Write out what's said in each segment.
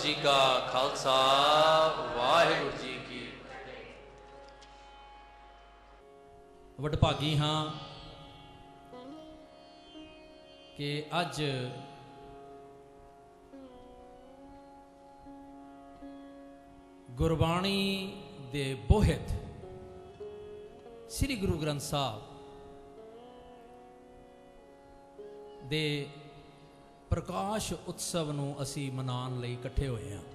जी का खालसा वाहिगुरू जी की। वडभागी हाँ कि अज गुरबाणी दे बोहित श्री गुरु ग्रंथ साहब दे प्रकाश उत्सव नूं असी मनाउण लई इकट्ठे होए हां।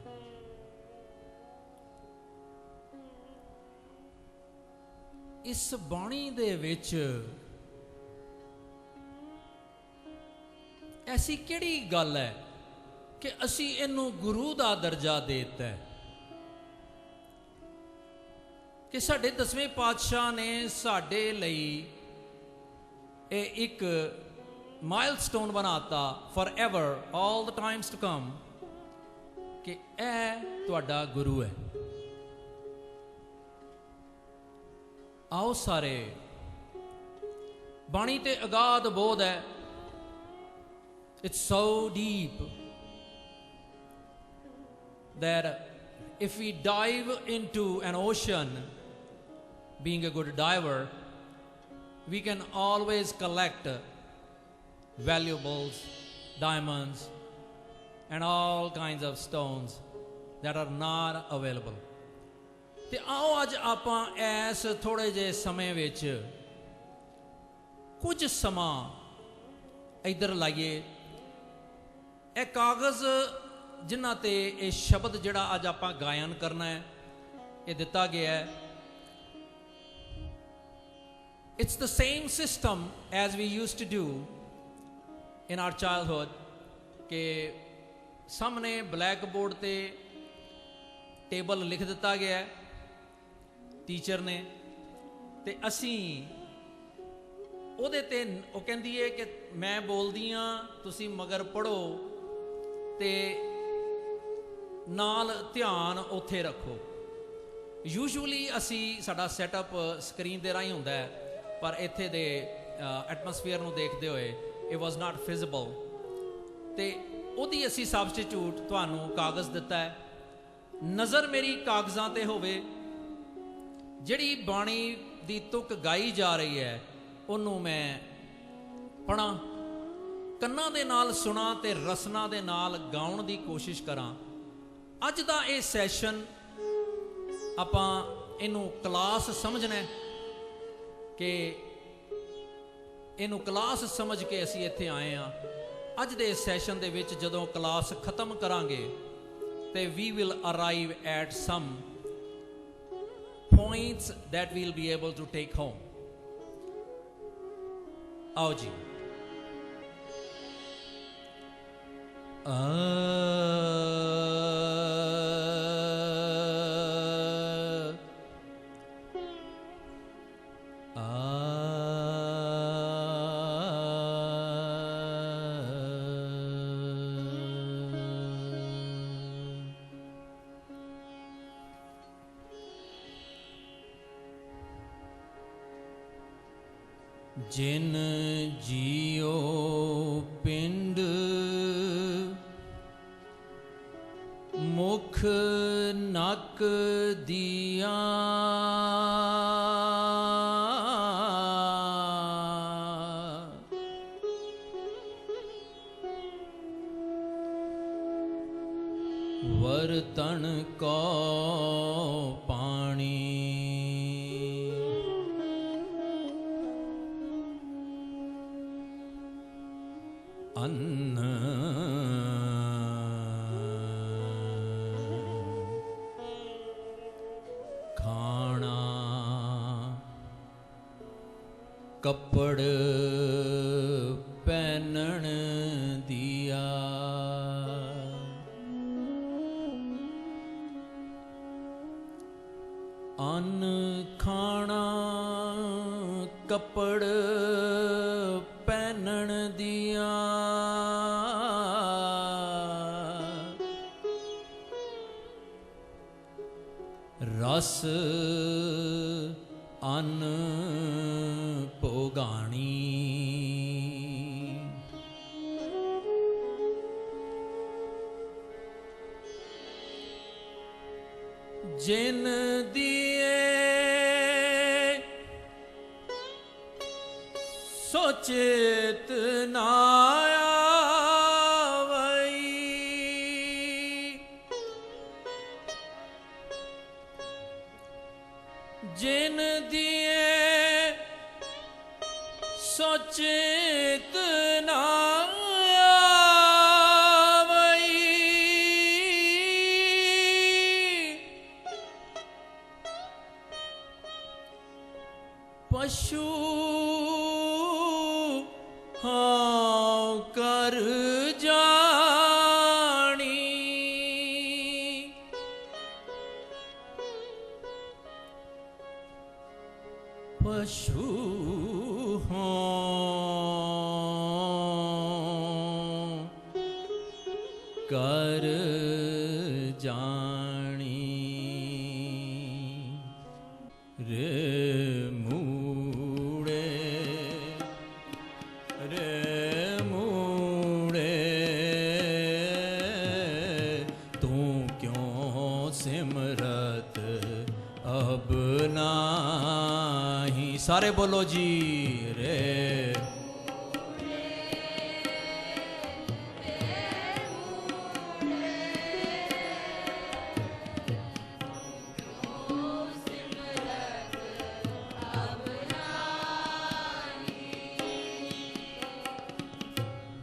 इस बाणी दे विच ऐसी किहड़ी गल है कि असी इनू गुरु दा दर्जा दे दिता है कि साडे 10वें पातशाह ने साडे लई एक माइलस्टोन बनाता forever all the times to come कि ए तुहाडा गुरु है। आओ सारे बाणी ते अगाध बोध है। It's so deep that if we dive into an ocean, being a good diver, we can always collect valuables, diamonds, and all kinds of stones that are not available. ते आओ अज आपां ऐस थोड़े जे समय विच कुछ समा इधर लाइए। ए कागज़ जिन्हां ते ये शब्द जिहड़ा अज आपां गायन करना है ये दिता गया है। It's the same system as we used to do in our childhood के सामने ब्लैक बोर्ड ते टेबल लिख दिता गया है टीचर ने ते असी ਉਹਦੇ ਤੇ ਉਹ ਕਹਿੰਦੀ ਹੈ कि मैं बोलदी हाँ तुसी मगर पढ़ो ते नाल ध्यान उत्थे रखो। यूजुअली असी साडा सैटअप स्क्रीन दे राही हुंदा है पर इत्थे दे एटमोसफेयर नूं देखदे होए it was not feasible ते ਉਹਦੀ असी सबस्टिट्यूट ਤੁਹਾਨੂੰ कागज़ दिता है। नज़र मेरी कागज़ां ते होवे ਜਿਹੜੀ ਬਾਣੀ ਦੀ ਤੁਕ गाई जा रही है ਉਹਨੂੰ मैं पढ़ा ਕੰਨਾਂ ਦੇ ਨਾਲ ਸੁਣਾ ਤੇ ਰਸਨਾ ਦੇ ਨਾਲ ਗਾਉਣ ਦੀ ਕੋਸ਼ਿਸ਼ ਕਰਾਂ। ਅੱਜ ਦਾ ਇਹ ਸੈਸ਼ਨ ਆਪਾਂ ਇਹਨੂੰ ਕਲਾਸ ਸਮਝਣਾ ਕਿ ਇਹਨੂੰ ਕਲਾਸ ਸਮਝ ਕੇ ਅਸੀਂ ਇੱਥੇ ਆਏ ਆ। ਅੱਜ ਦੇ ਸੈਸ਼ਨ ਦੇ ਵਿੱਚ ਜਦੋਂ ਕਲਾਸ ਖਤਮ ਕਰਾਂਗੇ ਤੇ we will arrive at some points that we'll be able to take home. आओ जी। जिन जियो पिंड मुख नक दिया वर्तन को पानी अन्न खाना कपड़ पहनन दिया अन्न खाना कपड़ पहनन दिया रस अन्न भोगाणी जिन दिए सोचित ना आवई, जिन दिए सोचित ना पशु हाँ कर जानी, पशु हाँ कर जानी रे सिमरत अब नाही। सारे बोलो जी रे।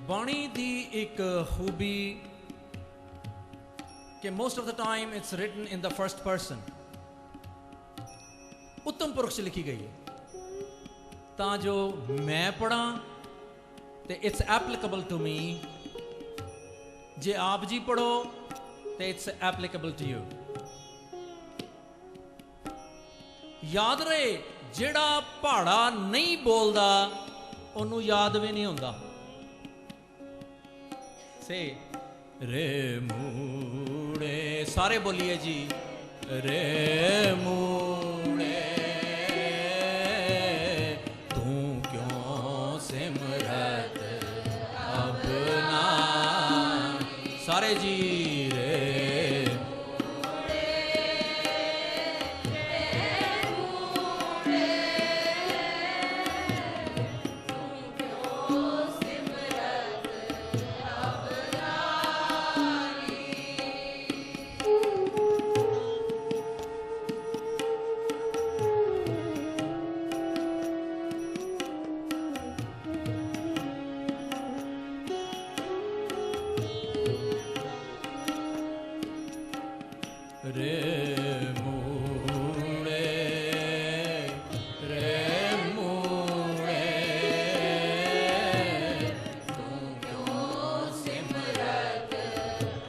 बाणी दी एक खूबी कि most of the time it's written in the first person, उत्तम पुरुष से लिखी गई है, ता जो मैं पढ़ा ते it's applicable to me, जे आप जी पढ़ो ते it's applicable to you। याद रहे जेड़ा पहाड़ा नहीं बोलदा ओनू याद भी नहीं होंदा। से रे मूड़े, सारे बोलिए जी रे मूड़े तू क्यों सिमरत अब ना। सारे जी रे रे मूड़े रे मूड़े तू क्यों सिमरत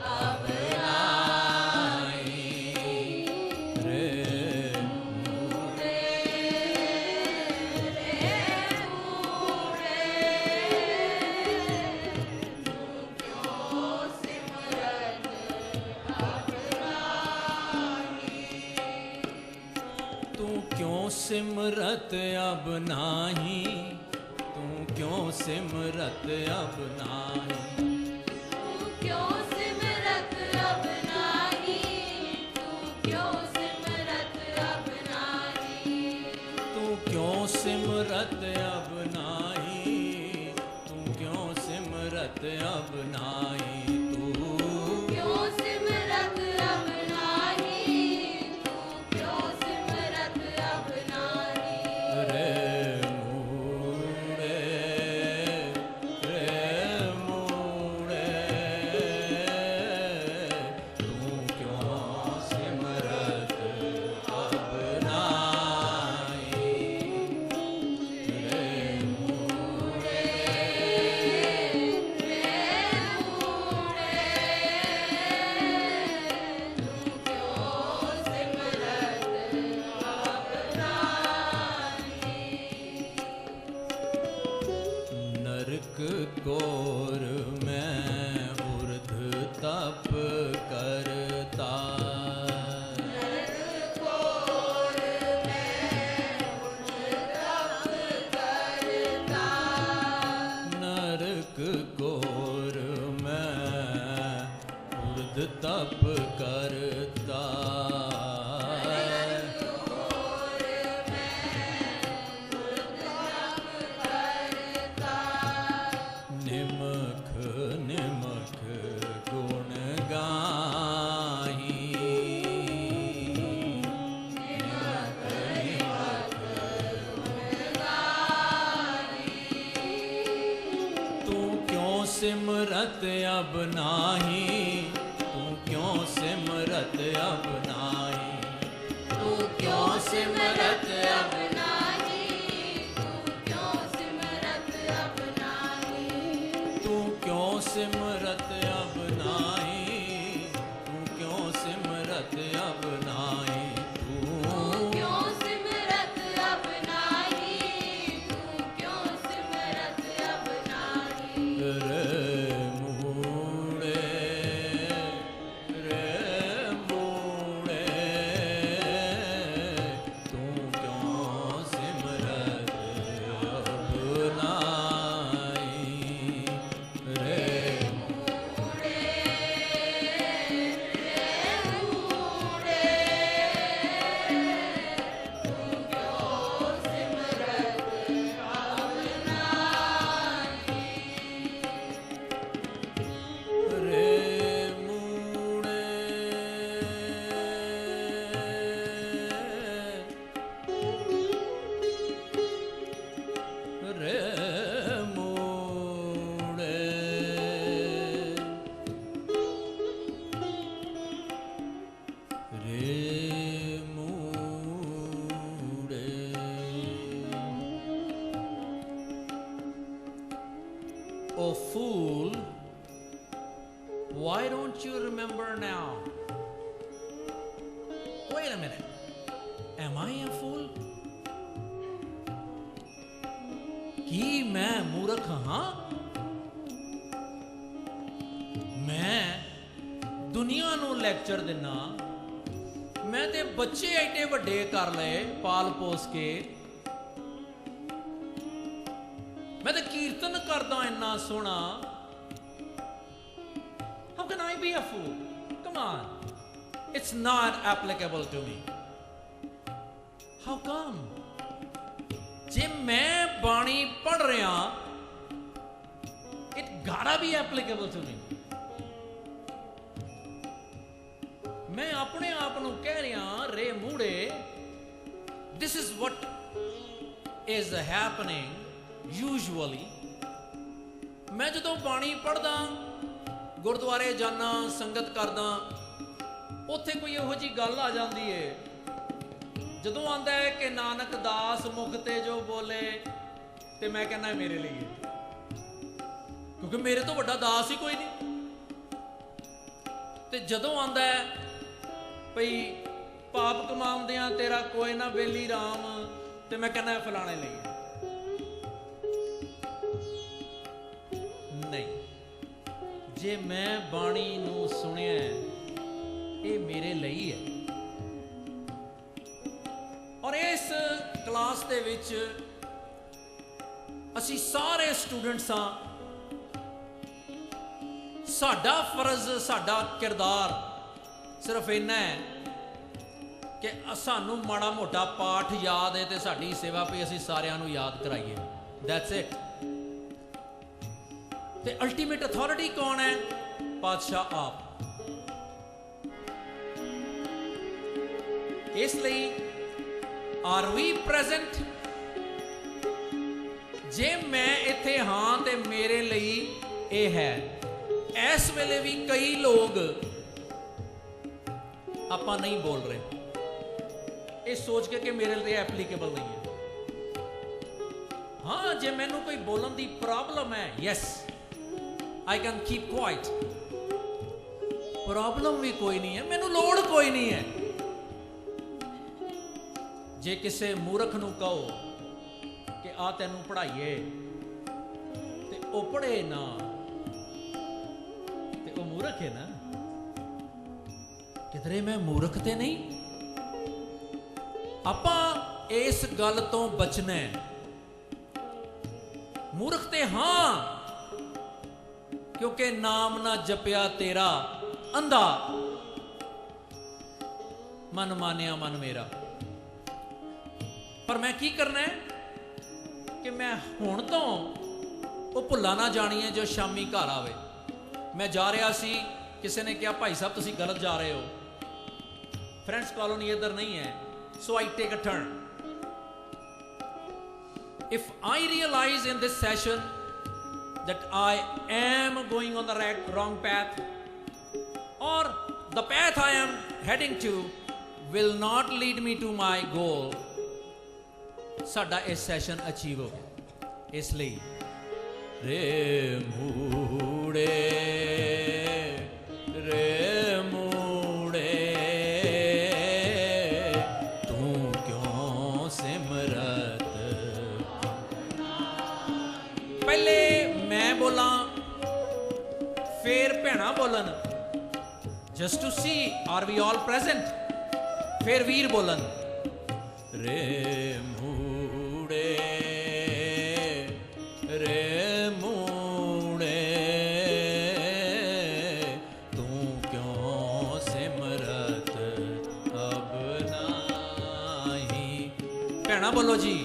अब नाई। रे मूड़े रे मूड़े तू क्यों सिमरत अब नाही। तू क्यों सिमरत अब नाही। तू क्यों सिमरत अब नाही। तू क्यों सिमरत अब नाही। तू क्यों सिमरत अब नाही। तू क्यों सिमरत अब नाही। तू क्यों सिमरत अब नाही। तू क्यों सिमरत अब नाही। रे मूड़े रे मूड़े तू क्यों सिमरत अब नाई। रे मूड़े नरक गोर में उर्ध तप करता। नरक गोर में उर्ध तप करता। लख गुण गाही। तू क्यों सिमरत अब नाही, तू क्यों सिमरत अब नाही, तू क्यों सिमरत अब नाही, तू क्यों सिमरत अब नाही, तू क्यों सिमरत अब नाही, तू क्यों सिमरत अब नाही, तू क्यों सिमरत अब नाही, तू क्यों सिमरत अब नाही। रे मूड़े, रे मूड़े, तू क्यों सिमरत अब नाही, रे रे मूड़े, रे मूड़े, रे मूड़े। O fool, why don't you remember now? Wait a minute. Am I a fool? ਕੀ ਮੈਂ ਮੂਰਖ ਹਾਂ? ਮੈਂ ਦੁਨੀਆ ਨੂੰ ਲੈਕਚਰ ਦਿੰਨਾ, ਮੈਂ ਤੇ ਬੱਚੇ ਐਡੇ ਵੱਡੇ ਕਰ ਲਏ ਪਾਲ ਪੋਸ ਕੇ, ਮੈਂ ਤੇ ਕੀਰਤਨ ਕਰਦਾ ਇੰਨਾ ਸੋਹਣਾ। How can I be a fool? Come on. It's not applicable to me. How come? ਜੇ ਮੈਂ ਬਾਣੀ ਪੜ੍ਹ ਰਿਹਾ, it gotta be applicable to me. ਮੈਂ ਆਪਣੇ ਆਪ ਨੂੰ ਕਹਿ ਰਿਹਾ, ਰੇ ਮੂੜੇ, this is what is happening usually. ਮੈਂ ਜਦੋਂ ਬਾਣੀ ਪੜ੍ਹਦਾ, ਗੁਰਦੁਆਰੇ ਜਾਣਾ, ਸੰਗਤ ਕਰਦਾ, ਉੱਥੇ ਕੋਈ ਇਹੋ ਜਿਹੀ ਗੱਲ ਆ ਜਾਂਦੀ ਏ, ਜਦੋਂ ਆਂਦਾ ਹੈ ਕਿ ਨਾਨਕ ਦਾਸ ਮੁਖ ਤੇ ਜੋ ਬੋਲੇ, ਤੇ ਮੈਂ ਕਹਿੰਦਾ ਮੇਰੇ ਲਈ ਹੈ, ਕਿਉਂਕਿ ਮੇਰੇ ਤੋਂ ਵੱਡਾ ਦਾਸ ਹੀ ਕੋਈ ਨਹੀਂ। ਤੇ ਜਦੋਂ ਆਂਦਾ ਹੈ ਭਈ ਪਾਪ ਕਮਾਉਂਦਿਆਂ ਤੇਰਾ ਕੋਈ ਨਾ ਬੇਲੀ ਰਾਮ, ਤੇ ਮੈਂ ਕਹਿੰਦਾ ਫਲਾਣੇ ਲਈ ਹੈ। ਨਹੀਂ, ਜੇ ਮੈਂ ਬਾਣੀ ਨੂੰ ਸੁਣਿਆ, ਇਹ ਮੇਰੇ ਲਈ ਹੈ। ਔਰ ਇਸ ਕਲਾਸ ਦੇ ਵਿੱਚ ਅਸੀਂ ਸਾਰੇ ਸਟੂਡੈਂਟਸ ਹਾਂ। ਸਾਡਾ ਫਰਜ਼, ਸਾਡਾ ਕਿਰਦਾਰ ਸਿਰਫ ਇੰਨਾ ਹੈ ਕਿ ਸਾਨੂੰ ਮਾੜਾ ਮੋਟਾ ਪਾਠ ਯਾਦ ਹੈ ਤੇ ਸਾਡੀ ਸੇਵਾ ਵੀ ਅਸੀਂ ਸਾਰਿਆਂ ਨੂੰ ਯਾਦ ਕਰਾਈਏ। That's it. ਤੇ ਅਲਟੀਮੇਟ ਅਥਾਰਟੀ ਕੌਣ ਹੈ? ਪਾਤਸ਼ਾਹ ਆਪ। ਇਸ ਲਈ ਆਰ ਵੀ ਪ੍ਰੈਜ਼ੈਂਟ? ਜੇ ਮੈਂ ਇੱਥੇ ਹਾਂ ਤੇ ਮੇਰੇ ਲਈ ਇਹ ਹੈ। ਇਸ ਵੇਲੇ ਵੀ ਕਈ ਲੋਕ ਆਪਾਂ ਨਹੀਂ ਬੋਲ ਰਹੇ, ਇਹ ਸੋਚ ਕੇ ਕਿ ਮੇਰੇ ਲਈ ਐਪਲੀਕੇਬਲ ਨਹੀਂ ਹੈ। ਹਾਂ, ਜੇ ਮੈਨੂੰ ਕੋਈ ਬੋਲਣ ਦੀ ਪ੍ਰੋਬਲਮ ਹੈ, yes I can keep quiet. Problem ਵੀ ਕੋਈ ਨਹੀਂ ਹੈ, ਮੈਨੂੰ ਲੋੜ ਕੋਈ ਨਹੀਂ ਹੈ। ਜੇ ਕਿਸੇ ਮੂਰਖ ਨੂੰ ਕਹੋ ਕਿ ਆ ਤੈਨੂੰ ਪੜ੍ਹਾਈਏ ਤੇ ਉਹ ਪੜ੍ਹੇ ਨਾ, ਤੇ ਉਹ ਮੂਰਖ ਹੈ ਨਾ। ਕਿਧਰੇ ਮੈਂ ਮੂਰਖ ਤੇ ਨਹੀਂ। ਆਪਾਂ ਇਸ ਗੱਲ ਤੋਂ ਬਚਣਾ ਹੈ। ਮੂਰਖ ਤੇ ਹਾਂ, ਕਿਉਂਕਿ ਨਾਮ ਨਾ ਜਪਿਆ ਤੇਰਾ ਅੰਧਾ, ਮਨ ਮਾਨਿਆ ਮਨ ਮੇਰਾ। ਪਰ ਮੈਂ ਕੀ ਕਰਨਾ ਹੈ ਕਿ ਮੈਂ ਹੁਣ ਤੋਂ ਉਹ ਭੁੱਲਾ ਨਾ ਜਾਣੀਏ ਜੋ ਸ਼ਾਮੀ ਘਰ ਆਵੇ। मैं जा रहा सी, किसी ने कहा भाई साहब तुसी गलत जा रहे हो, फ्रेंड्स कॉलोनी इधर नहीं है, so I take a turn. If I realize in this session that I am going on the wrong path, or the path I am heading to will not lead me to my goal, साडा इस session achieve हो गया. इसलिए रे मूड़े तू क्यों सिमरत. पहले मैं बोला, फिर भैना बोलन, just to see are we all present. फिर वीर बोलन, रे मूड़े तू क्यों सिमरत अब नाही. भैना बोलो जी,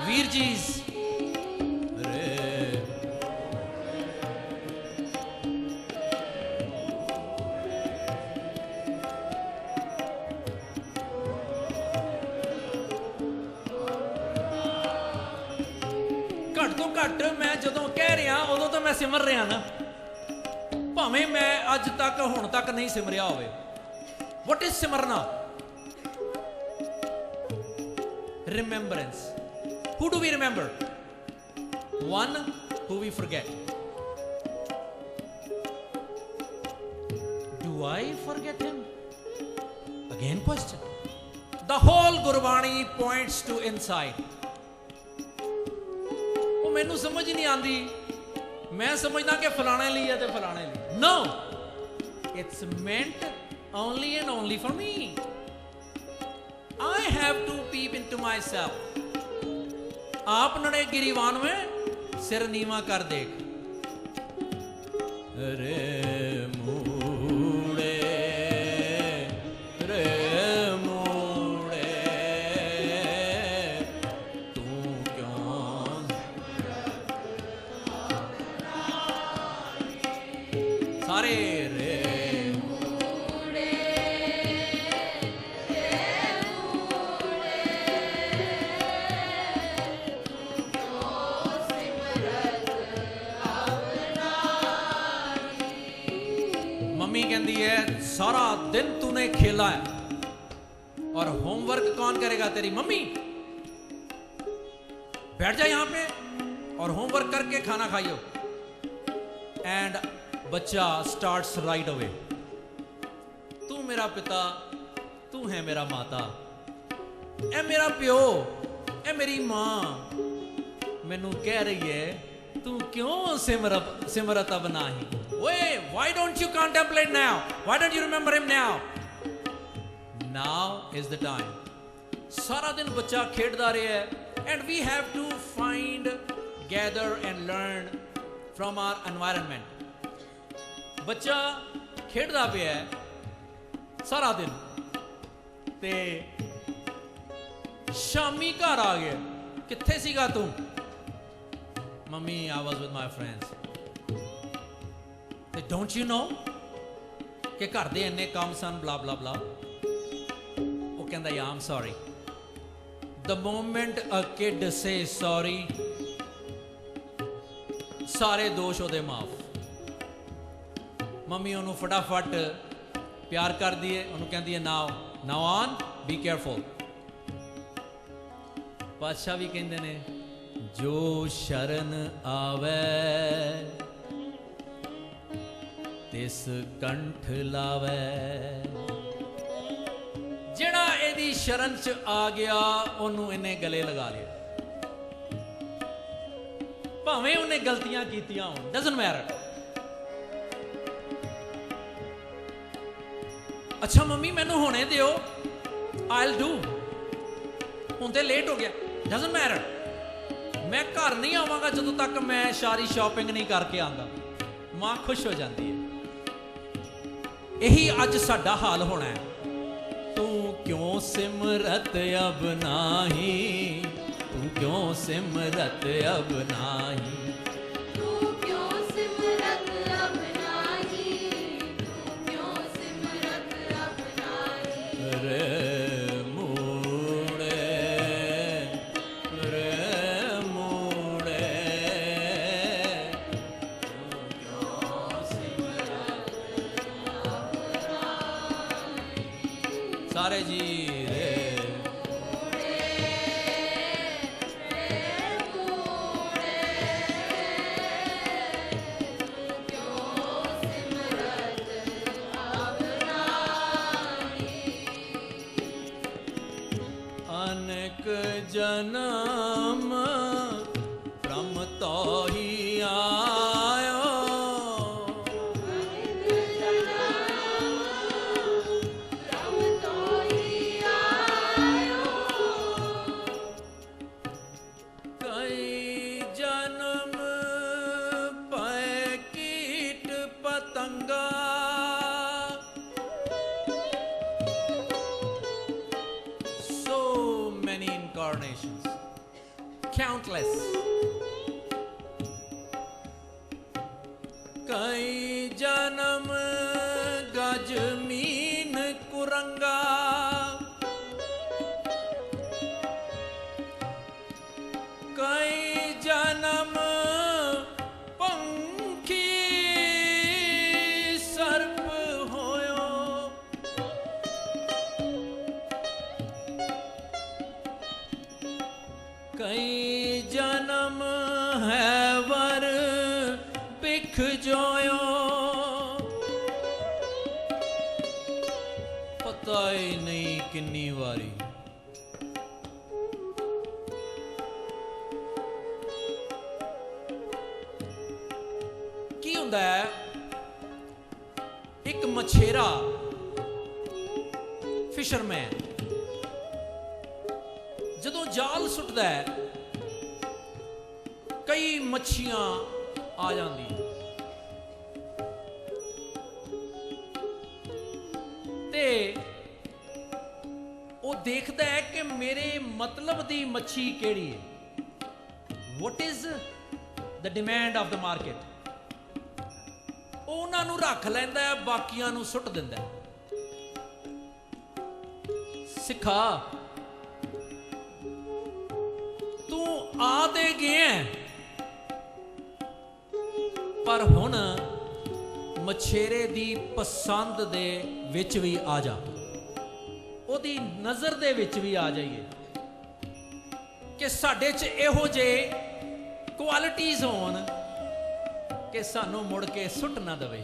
वीर जी घट तो घट मैं जदों कह रहा उदों तो मैं सिमर रहा ना, भावें मैं अज तक हुण तक नहीं सिमरिया होवे. व्हाट इज सिमरना? Remembrance. Who do we remember? One who we forget. Do I forget him? Again question. The whole Gurbani points to inside. वो मैनू समझ नहीं आती, मैं समझना कि फलाने लिए है तो फलाने लिए. No, it's meant only and only for me. I have to peep into myself. आप नड़े गिरीवान में सिर नीवा कर देख. रे मूड़े तू क्यों सारे रे कहती है सारा दिन तूने खेला है और होमवर्क कौन करेगा? तेरी मम्मी. बैठ जा यहां पे और होमवर्क करके खाना खाइयो. एंड बच्चा स्टार्ट्स राइट अवे. तू मेरा पिता, तू है मेरा माता, ए मेरा प्यो, ए मेरी मां मैनू कह रही है तू क्यों सिमरत अब नाही. Wait, why don't you contemplate now? Why don't you remember him now? Now is the time. सारा दिन बच्चा खेड़दा रहा है and we have to find, gather and learn from our environment. बच्चा खेड़दा पिया है सारा दिन ते शामी घर आ गया. कित्थे सीगा तू? Mummy, I was with my friends. Don't you know कि घर दे इन्ने काम सन blah blah blah. वो कहता है I'm sorry. The moment a kid says sorry, सारे दोष ओदे माफ. मम्मी उन्होंने फटाफट प्यार कर दिए. उन्होंने कहती है now on, be careful. पातशाह भी कहते ने जो शरण आवे तिस कंठ लावे. जेड़ा एदी शरण च आ गया ओनू इन्हें गले लगा लिया, भावें उन्हें गलतियां कीतियां होण, डजंट मैटर. अच्छा मम्मी मैनू होने दियो, आई विल डू. हुण ते लेट हो गया, डजंट मैटर. मैं घर नहीं आवांगा जदों तक मैं सारी शॉपिंग नहीं करके आंदा. मां खुश हो जाती है. यही अज साडा हाल होना है। तू क्यों सिमरत अब नाही, तू क्यों सिमरत अब नाही, तू क्यों सिमरत अब नाही, तू क्यों सिमरत अब नाही। रे मूड़े, रे मूड़े, तू क्यों सिमरत अब नाही। सारे जी रे अनेक जन्म ब्रह्म तो ही आयो, कई जन्म पै कीट पतंगा, so many incarnations, countless. कई जन्म गज मीन कुरंगा, कई जन्म पंखी सर्प होयो, कई जन्म है वर बिख जोयो, पता ही नहीं किन्नी वारी। की हुंदा है, एक मछेरा फिशरमैन जदों जाल सुटदा है, कई मच्छियां आ जांदी, ते वो देखदा है कि मेरे मतलब दी मच्छी केड़ी है, what is the demand of the market. ਉਹਨਾਂ ਨੂੰ ਰੱਖ ਲੈਂਦਾ ਹੈ, ਬਾਕੀਆਂ ਨੂੰ ਸੁੱਟ ਦਿੰਦਾ ਹੈ। ਸਿੱਖਾ ਤੂੰ ਆ ਤੇ ਗਿਆ, ਪਰ ਹੁਣ ਮਛੇਰੇ ਦੀ ਪਸੰਦ ਦੇ ਵਿੱਚ ਵੀ ਆ ਜਾ, ਉਹਦੀ ਨਜ਼ਰ ਦੇ ਵਿੱਚ ਵੀ ਆ ਜਾਈਏ ਕਿ ਸਾਡੇ 'ਚ ਇਹੋ ਜਿਹੇ ਕੁਆਲਿਟੀਜ਼ ਹੋਣ कि सानू मुड़ के सुट ना दवे,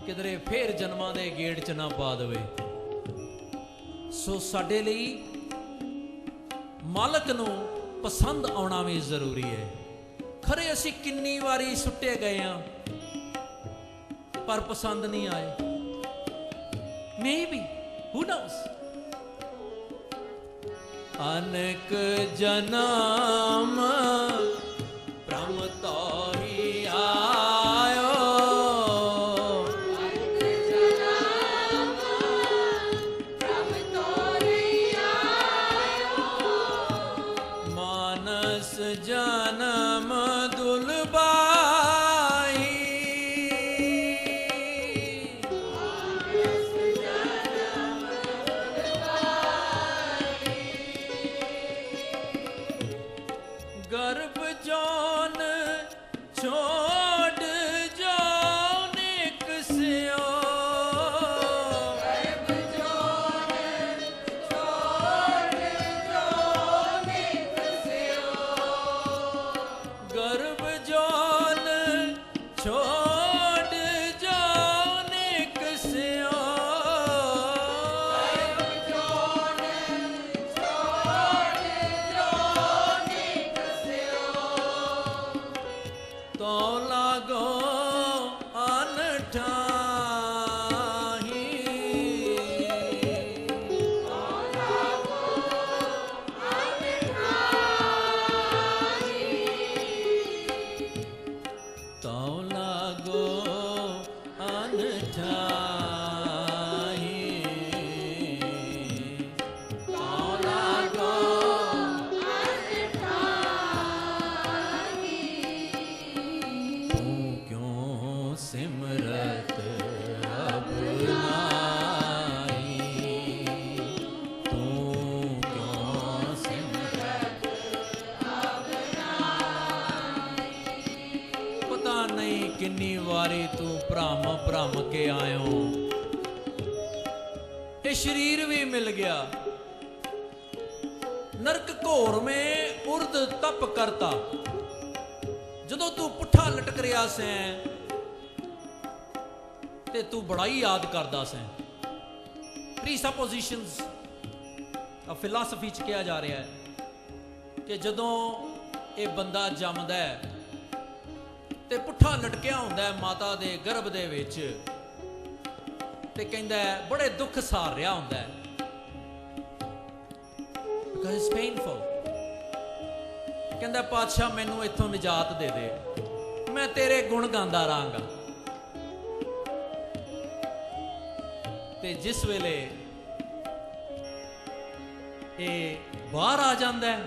किधरे फिर जन्मां दे गेड़ च ना पा दवे। सो साडे लई मालक नू पसंद आउणा भी जरूरी है। खरे असी किन्नी वारी सुटे गए पर पसंद नहीं आए, मे बी हू नोस। अनेक जन्म ब्रह्म तो ही आयो, मानस जन्म दुलबाई, गर्भ जम के आयो। ये शरीर भी मिल गया। नरक घोर में उर्द तप करता। जदों तू पुठा लटक रहा सैं ते तू बड़ा ही याद करदा सैं। प्रीसपोजिशंस फिलासफी च कहा जा रहा है कि जदों ये बंदा जमदा है ते पुठा लटकिया हुंदा है माता दे गर्भ दे विच ते कहंदा है बड़े दुख सार रहा हुंदा है because it's painful। कहंदा पातशाह मैनू इत्थों निजात दे दे, मैं तेरे गुण गांदा रहांगा। ते जिस वेले ये बाहर आ जाता है,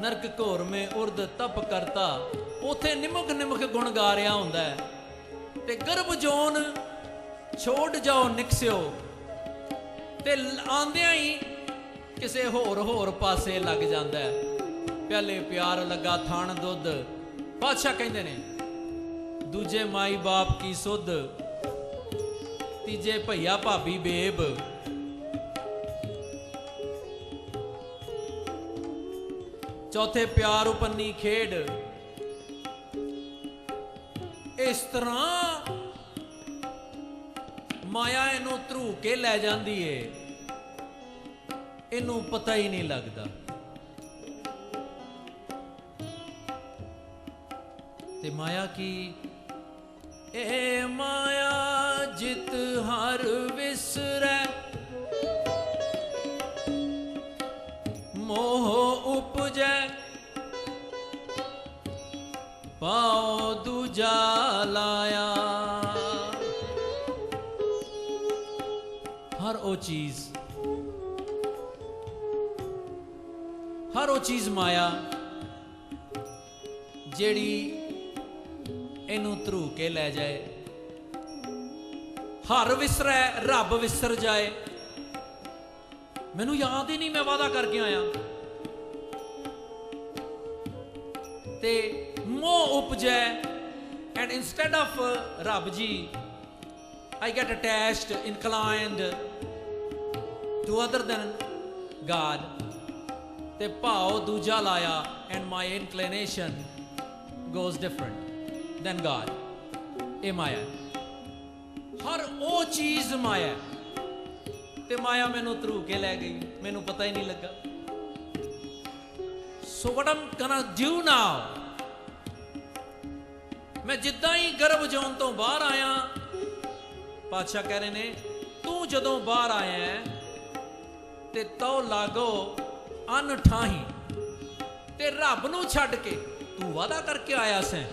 नरक घोर में उर्द तप करता, उथे निमक निमक गुण गा रहा हुंदा है ते गर्भ जोन छोड़ जाओ निकसियो ते आंदियां ही किसे होर पासे लग जाता है। पहले प्यार लगा थान दुध, पातशाह कहंदे ने दूजे माई बाप की सुध, तीजे भैया भाभी बेब, चौथे प्यार उपन्नी खेड। इस तरह माया इनू धरू के लै जाती है, इनू पता ही नहीं लगता। ते माया की ए माया जित हर विसरै, मोह उपजै पाओ दूजा लाया। हर ओ चीज माया जेड़ी इनू धरू के लै जाए। हर विसरै रब विसर जाए। मैनू याद ही नहीं मैं वादा करके आया। ते मोह उपजै एंड इंस्टेड ऑफ रब जी I get attached, inclined to other than God. ते भाव दूजा लाया and my inclination goes different than God. ये माया हर वो चीज माया ते माया मैनू धरू के लै गई, मैनू पता ही नहीं लगा। So what I'm gonna do now, मैं जिद्दां ही गर्भ जोन तो बाहर आया, पातशाह कह रहे ने तू जदों बाहर आया है ते तो लागो अनठाही ते रब नू छड्ड के तू वादा करके आया सैं।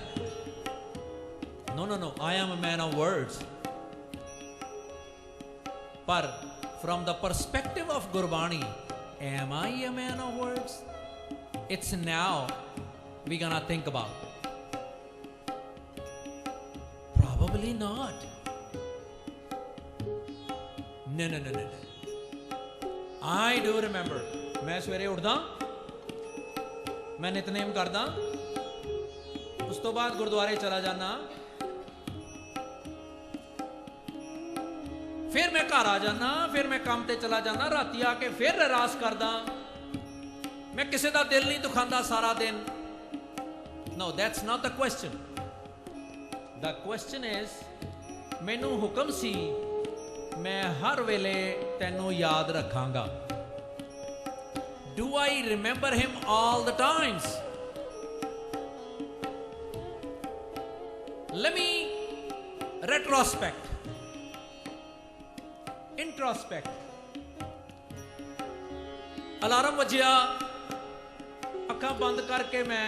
No I am a man of words. पर from the perspective of Gurbani, am I a man of words? It's now we gonna think about. Probably not. No. I do remember. मैं सवेरे उठदा, मैं नितनेम करदा, उस तो बाद गुरुद्वारे चला जाना, फिर मैं घर आ जाना, फिर मैं काम ते चला जाना, राती आके फिर रहरास करदा। मैं किसी दा दिल नहीं दुखांदा सारा दिन। No, that's not the question. The question is, मैनू हुक्म सी मैं हर वेले तेनू याद रखांगा। Do I remember him all the times? Let me retrospect, introspect। Alarm वजिया, अखां बंद करके मैं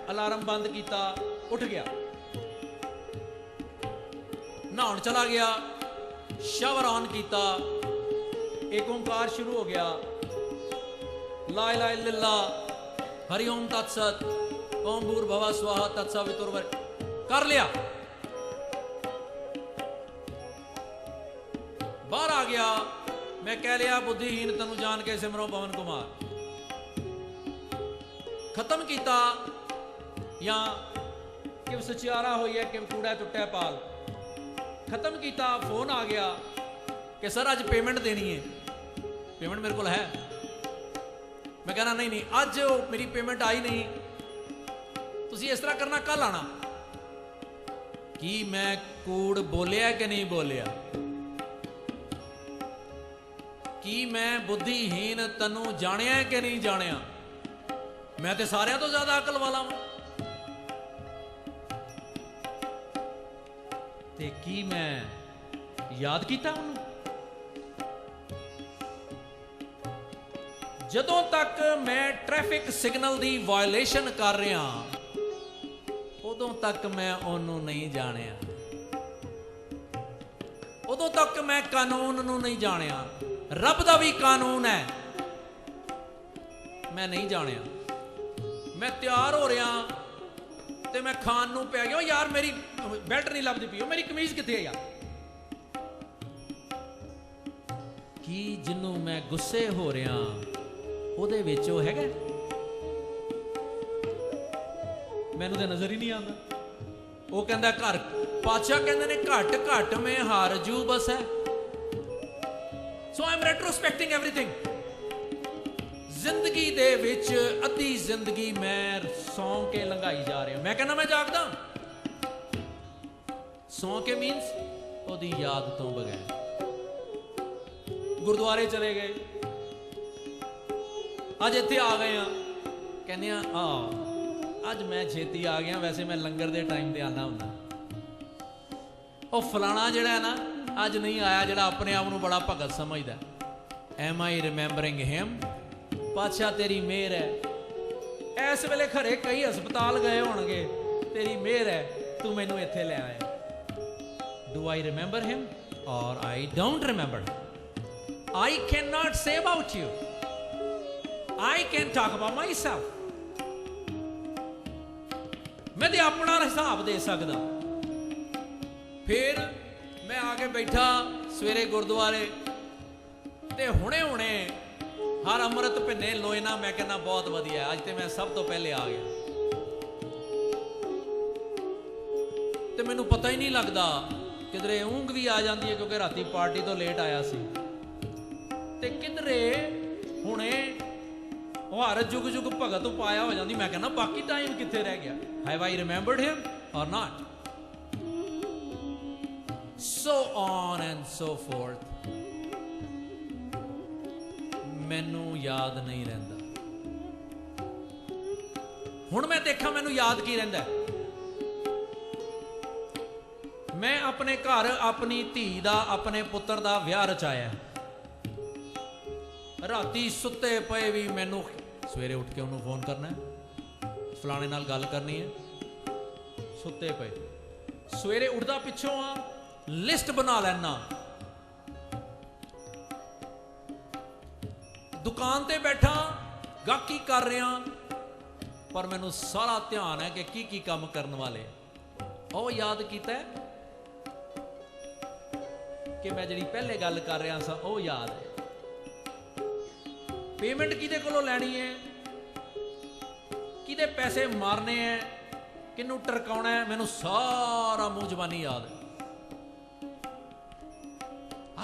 अलार्म बंद किया, उठ गया, नहाउण चला गया, शावर ऑन किया, एक ओंकार शुरू हो गया, ला इलाहा इल्लल्लाह, हरि ओम तत्सत, ओम भूर्भुवः स्वाहा तत्सवितुर्वरेण्यं कर लिया। बाहर आ गया, मैं कह लिया बुद्धिहीन तनु जान के सिमरो पवन कुमार, खत्म किया। या कि सचियारा हुई है कि कूड़ा टुट्टा पाल। खत्म किया, फोन आ गया कि सर अज पेमेंट देनी है। पेमेंट मेरे को है, मैं कहना नहीं नहीं अज मेरी पेमेंट आई नहीं, तुसी इस तरह करना कल आना। कि मैं कूड़ बोलिया कि नहीं बोलिया? कि मैं बुद्धिहीन तनु जानिया कि नहीं जानिया? मैं तो सारिया तो ज्यादा अकल वाला हूं। ते की मैं याद किया उन्होंने? जदों तक मैं ट्रैफिक सिग्नल की वायलेशन कर रहा उदों तक मैं उन्होंने नहीं जानिया, उदों तक मैं कानून नूं नहीं जानिया। रब दा भी कानून है, मैं नहीं जानिया। मैं तैयार हो रहा ते मैं खान नूं पै गया, यार मेरी बेल्ट नहीं लभदी पई, मेरी कमीज कित्थे है यार? कि जिन्नों मैं गुस्से हो रहा ਉਹਦੇ ਵਿੱਚ ਉਹ ਹੈਗਾ, ਮੈਨੂੰ ਤੇ ਨਜ਼ਰ ਹੀ ਨਹੀਂ ਆਉਂਦਾ। ਉਹ ਕਹਿੰਦਾ ਘਰ ਪਾਤਸ਼ਾਹ ਕਹਿੰਦੇ ਨੇ ਘਟ ਘਟ ਮੈਂ ਹਾਰ ਜੂ ਬਸ ਹੈ। ਸੋ ਆਈ ਐਮ ਰੈਟਰੋਸਪੈਕਟਿੰਗ ਐਵਰੀਥਿੰਗ। ਜ਼ਿੰਦਗੀ ਦੇ ਵਿੱਚ ਅੱਧੀ ਜ਼ਿੰਦਗੀ ਮੈਂ ਸੌਂ ਕੇ ਲੰਘਾਈ ਜਾ ਰਿਹਾ। ਮੈਂ ਕਹਿੰਦਾ ਮੈਂ ਜਾਗਦਾ, ਸੌਂ ਕੇ ਮੀਨਸ ਉਹਦੀ ਯਾਦ ਤੋਂ ਬਗੈਰ। ਗੁਰਦੁਆਰੇ ਚਲੇ ਗਏ, अज इत्थे आ गए हाँ, कहने अज मैं छेती आ गया, वैसे मैं लंगर दे टाइम ते आना हुंदा। ਉਹ फलाना जिहड़ा है ना अज नहीं आया, जिहड़ा अपने आप नूं बड़ा भगत समझदा। एम आई रिमैंबरिंग हिम? पातशाह तेरी मेहर है। इस वेले खरे कई हस्पताल गए होणगे, तेरी मेहर है तू मैनू इत्थे ले आया। डू आई रिमैंबर हिम और I don't remember? I can not say about you, I can talk about myself. मैं तो अपना हिसाब दे सकदा। फिर मैं आके बैठा सवेरे गुरुद्वारे ते हुणे हुणे हर अमृत भिन्ने लोए ना, मैं कहना बहुत वधिया, अज तो मैं सब तो पहले आ गया। ते मैनू पता ही नहीं लगता, किधरे ऊँग भी आ जाती है क्योंकि राती पार्टी तो लेट आया सी, ते किधरे हुणे हर जुग जुग भगत पाया हो जाती। मैं कहना बाकी टाइम कित्थे रह गया? हैव आई रिमेंबर्ड हिम और not? So on and so fourth. मैनू याद नहीं रहिंदा। हुण मैं देखा मैनू याद की रहिंदा। मैं अपने घर अपनी धी दा अपने पुत्र दा विआह रचाया। राती सुते पे भी मैनू सवेरे उठ के उन्होंने फोन करना है, फलाने नाल गल करनी है। सुते पे सवेरे उठदा पिछों आ, लिस्ट बना लेना। दुकान ते बैठा गाहकी कर रहा, पर मैनू सारा ध्यान है कि की काम करने वाले। ओ याद कीता है कि मैं जी पहले गल कर रहा सा, ओ याद है। पेमेंट किदे कोलों लैनी है, किदे पैसे मारने हैं, किनू टरकाउणा है, मैनू सारा मुंह जबानी याद है।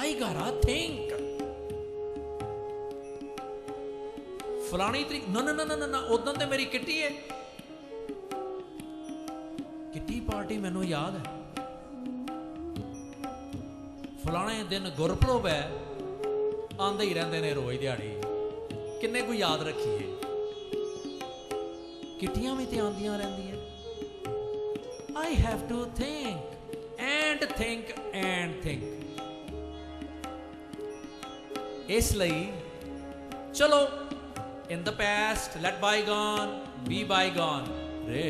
आई गारा थिंक फलानी तरीक ना ना ना ना ना उदन ते मेरी किट्टी है, किट्टी पार्टी मैनू याद है। फलाने दिन गुरपुरब है, आंदे ही रहंदे ने रोज दिहाड़ी। किन्ने को याद रखिए, किट्टियां भी तो आंदियां रहंदियां। I have to think and think and think. इसलिए चलो in the past let bygone be bygone. रे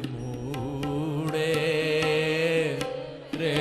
मूड़े रे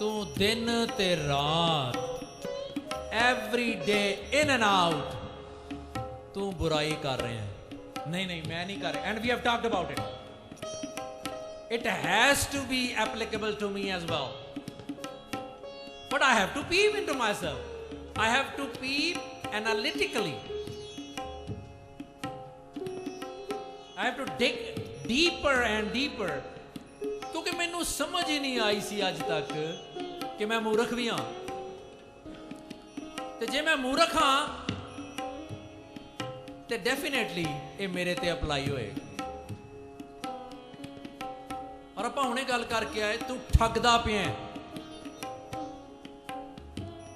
तू दिन ते रात every day in and out तू बुराई कर रहे हैं। नहीं नहीं मैं नहीं कर रहा, and we have talked about it. It has to be applicable to me as well, but I have to peep into my self, I have to peep analytically, I have to dig deeper and deeper, क्योंकि मैनू समझ ही नहीं आई सी अज तक कि मैं मूर्ख भी हाँ, ते जे मैं मूर्ख हाँ ते डेफिनेटली ये मेरे ते अप्लाई होएगा। और आप हुणे गल करके आए, तू ठगदा पिया,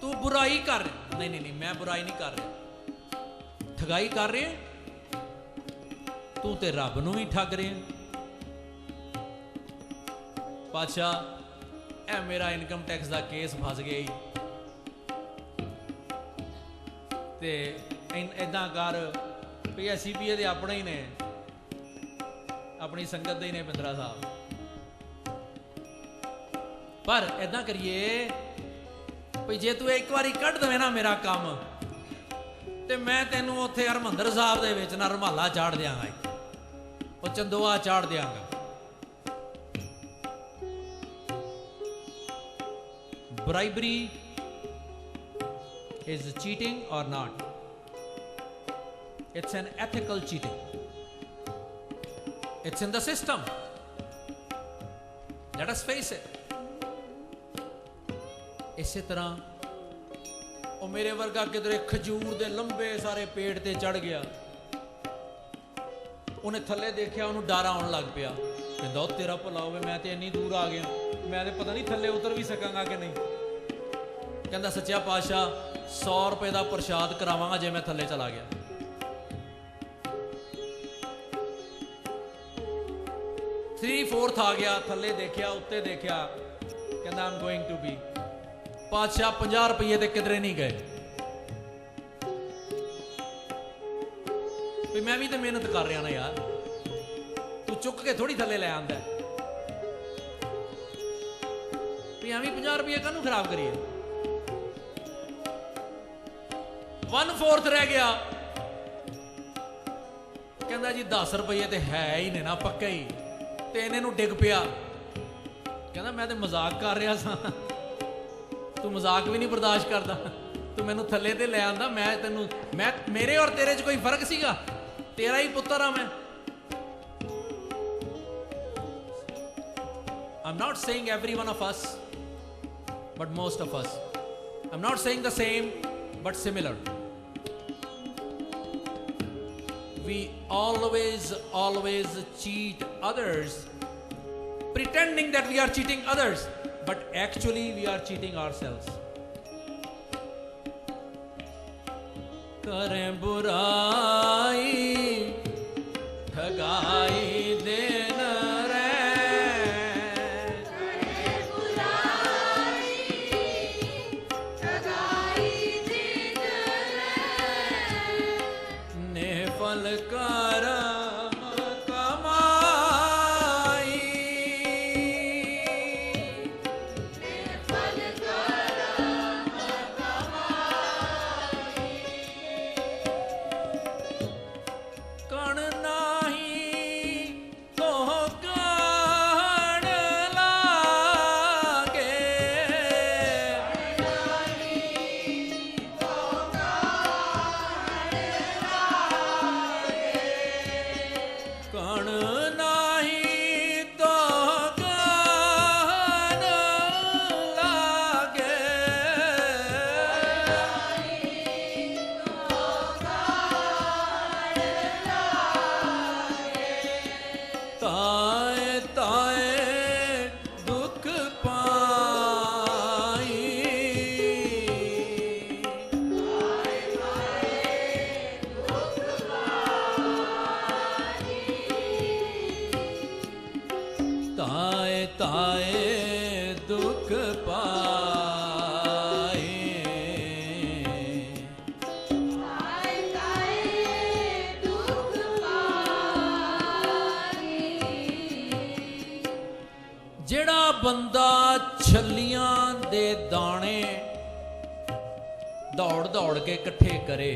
तू बुराई कर, नहीं नहीं नहीं मैं बुराई नहीं कर रहा, ठगाई कर रहे हैं तू ते रब नूं भी ठग रहे हैं। पातशाह ए मेरा इनकम टैक्स का केस फस गया ते इदां कर भी CPA दे अपने ही ने, अपनी संगत दे ही ने पिंदरा साहब, पर इदां करिए भी जे तू एक बारी कढ़ दवे ना मेरा काम ते मैं तेनू उत्थे हरमंदर साहब दे विच ना रुमाला चाड़ दियांगा, वो चंदोआ चाड़ दियांगा। Bribery is cheating or not? It's an ethical cheating. It's in the system. Let us face it. इसी तरह वो मेरे वर्गा किधरे खजूर दे लंबे सारे पेड़ ते चढ़ गया, उन्हें थले देखा, उन्हें डर आने लग पिया, कहता तेरा भला होवे मैं ते इन्नी दूर आ गया, मैं ते पता नहीं थले उतर भी सकांगा कि नहीं। कहता सच्चा पातशाह 100 रुपए का प्रसाद करावांगा जे मैं थले चला गया। थ्री फोर्थ आ गया, थले देखा, उत्ते देखा, कहता I am going to be. पातशाह 50 रुपये ते किधरे नहीं गए, भी मैं भी तो मेहनत कर रहा ना यार, तू चुक के थोड़ी थले ले आंदा है, भी एवं 50 रुपये कानू खराब करिए। 1/4 रह गया, कहता जी 10 रुपये तो है ही ने ना पक्का ही, ते इन्हें नू डिग पिया, कहता मैं तो मजाक कर रहा सा, तू मजाक भी नहीं बर्दाश्त करता, तू मैनू थले ते ले आंदा, मैं तेनू मैं मेरे और तेरे च कोई फर्क सीगा, तेरा ही पुत्र हाँ मैं। I'm not saying every one of us, but most of us. I'm not saying the same, but similar. We always cheat others, pretending that we are cheating others, but actually we are cheating ourselves. करें बुराई ठगाई दिन बंदा छलियां ਦੇ ਦਾਣੇ ਦੌੜ ਦੌੜ ਕੇ ਇਕੱਠੇ ਕਰੇ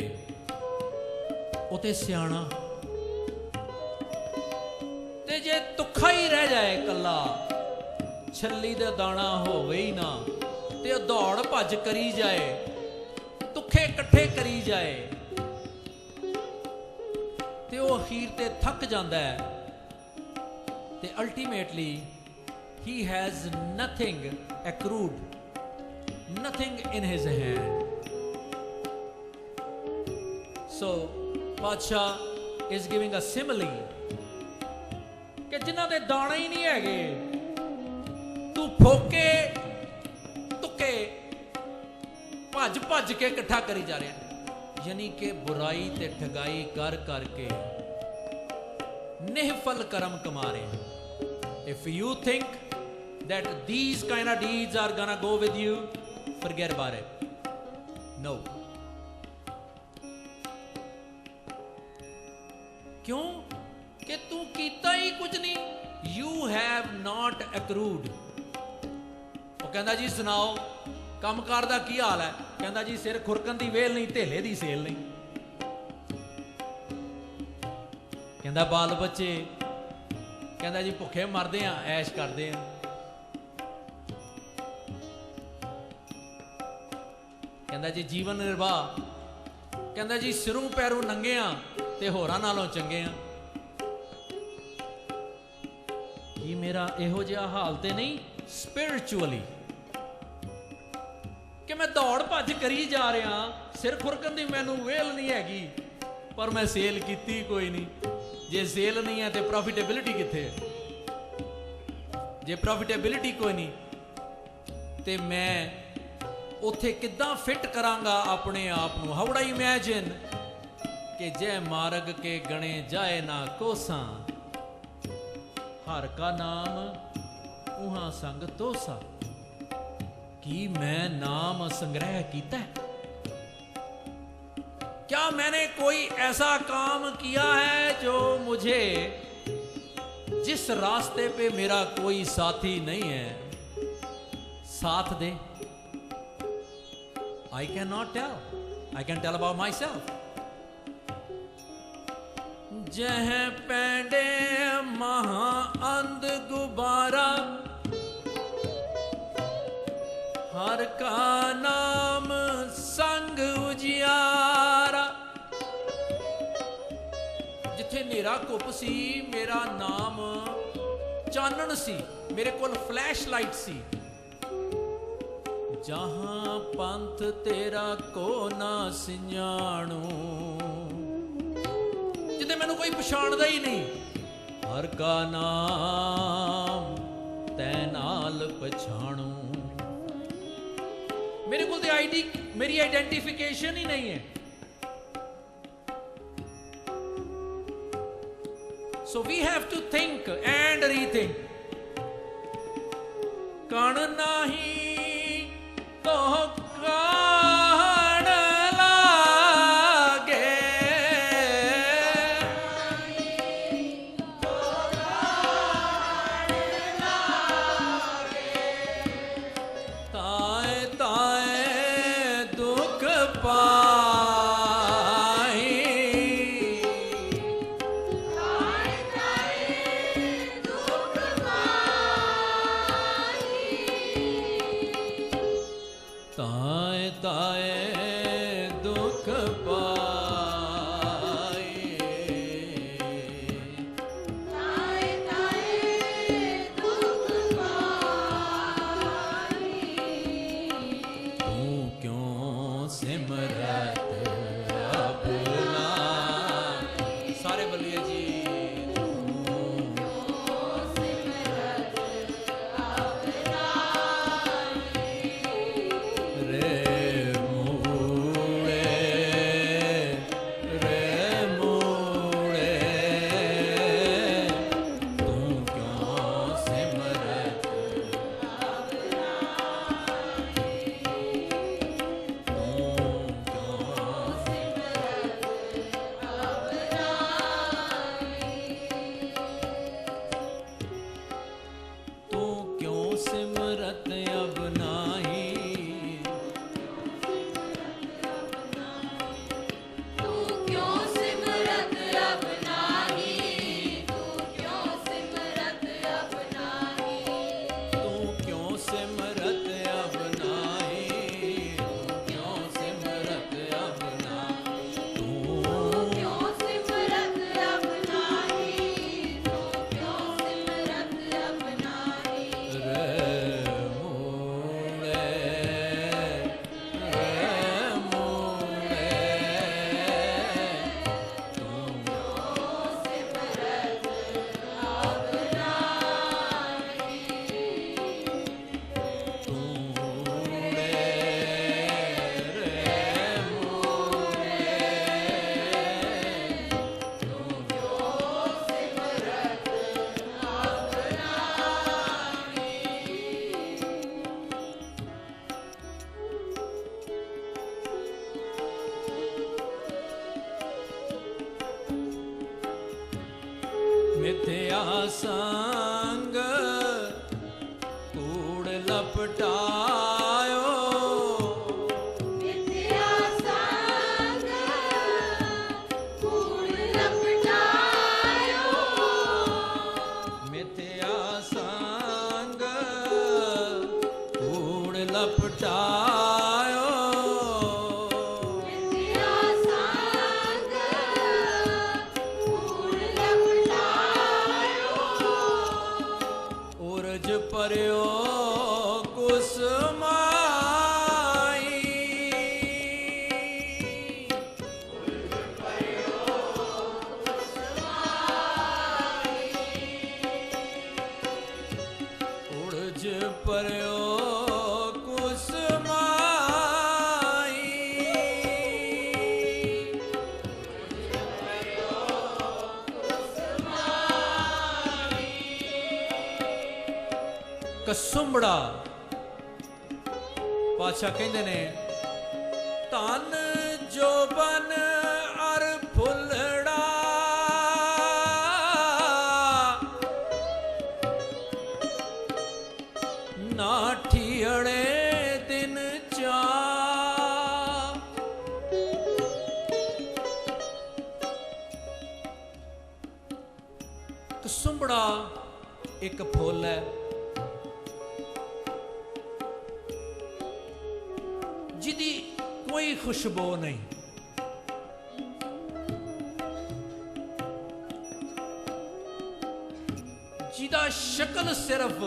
ਉਹ ਤੇ ਸਿਆਣਾ, ਤੇ ਜੇ ਤੁੱਖਾ ਹੀ ਰਹਿ ਜਾਏ ਕੱਲਾ, ਛੱਲੀ ਦਾ ਦਾਣਾ ਹੋਵੇ ਹੀ ਨਾ, ਤੇ ਉਹ ਦੌੜ ਭੱਜ ਕਰੀ ਜਾਏ, ਤੁੱਖੇ ਇਕੱਠੇ ਕਰੀ ਜਾਏ, ਤੇ ਉਹ ਅਖੀਰ ਤੇ ਥੱਕ ਜਾਂਦਾ ਹੈ, ਤੇ ultimately he has nothing accrued, nothing in his hand. So Padshah is giving a simile ਕਿ ਜਿਨ੍ਹਾਂ ਦੇ ਦਾਣੇ ਹੀ ਨਹੀਂ ਹੈਗੇ, ਤੂੰ ਫੋਕੇ ਤੁੱਕੇ ਭੱਜ ਭੱਜ ਕੇ ਇਕੱਠਾ ਕਰੀ ਜਾ ਰਿਹਾ, ਯਾਨੀ ਕਿ ਬੁਰਾਈ ਤੇ ਠਗਾਈ ਕਰ ਕਰਕੇ ਨਿਹਫਲ ਕਰਮ ਕਮਾ ਰਹੇ। If you think that these kind of deeds are gonna go with you, forget about it. No. क्यों? कि तू कीता ही कुछ नहीं, you have not accrued. वो कहता जी सुनाओ काम कार दा की हाल है? कहता जी सिर खुरकन दी वेल नहीं, धेले दी सेल नहीं। कहता बाल बच्चे, कहता जी भुखे मरदे हैं, ऐश करदे हैं। कहता जी जीवन निर्वाह, कहता जी सिरों पैरों नंगे आ ते होरां नालों चंगे आ। कि मेरा इहो जिहा हाल ते नहीं स्पिरिचुअली कि मैं दौड़ भज करी जा रहा, सिर खुरकन दी मैनू वेल नहीं हैगी, पर मैं सेल कीती कोई नहीं। जे सेल नहीं है तो प्रॉफिटेबिलिटी कित्थे है? जे प्रॉफिटेबिलिटी कोई नहीं तो मैं उत्थे किद्दां फिट करांगा अपने आप नूं? हाउ वुड आई इमेजिन कि जय मार्ग के गणे जाए ना कोसा, हर का नाम उहां संग तोसा। कि मैं नाम संग्रह कीता है? क्या मैंने कोई ऐसा काम किया है जो मुझे, जिस रास्ते पे मेरा कोई साथी नहीं है, साथ दे? I cannot tell. I can tell about myself. जह पैंडे महा अंध गुबारा, हर का नाम संग उजियारा। जिथे नेरा घुप सी मेरा नाम चानन सी, मेरे कोल फ्लैश लाइट सी। जहां पंथ तेरा को ना सिंजाणू, जिथे मैनू कोई पछाणदा ही नहीं, हर का नाम तै नाल पछाणू। मेरे को आईडी, मेरी आइडेंटिफिकेशन ही नहीं है। So we have to think and rethink. कण नाही तो काण लागे, ताए ताए दुख पाई। ताए ताए दुख पाए। ताए ताए दुख पाए। तू क्यों सिमरत अपना, सारे बोलिए जी। रे संग कूड़ लपटायो, मिथ्या संग कूड़ लपटायो, मिथ्या संग कूड़ लपटायो, मिथ्या संग कूड़ लपटायो, उरज पर्यो कुसमाई, उरज पर्यो कुसमाई, कसुंबड़ा पातशाह कहते ने धन जोबन अर फुलड़ा, ना ठीअड़े दिन चा, कसुंबड़ा एक फुल है जिदी कोई खुशबू नहीं, जिदा शक्ल सिर्फ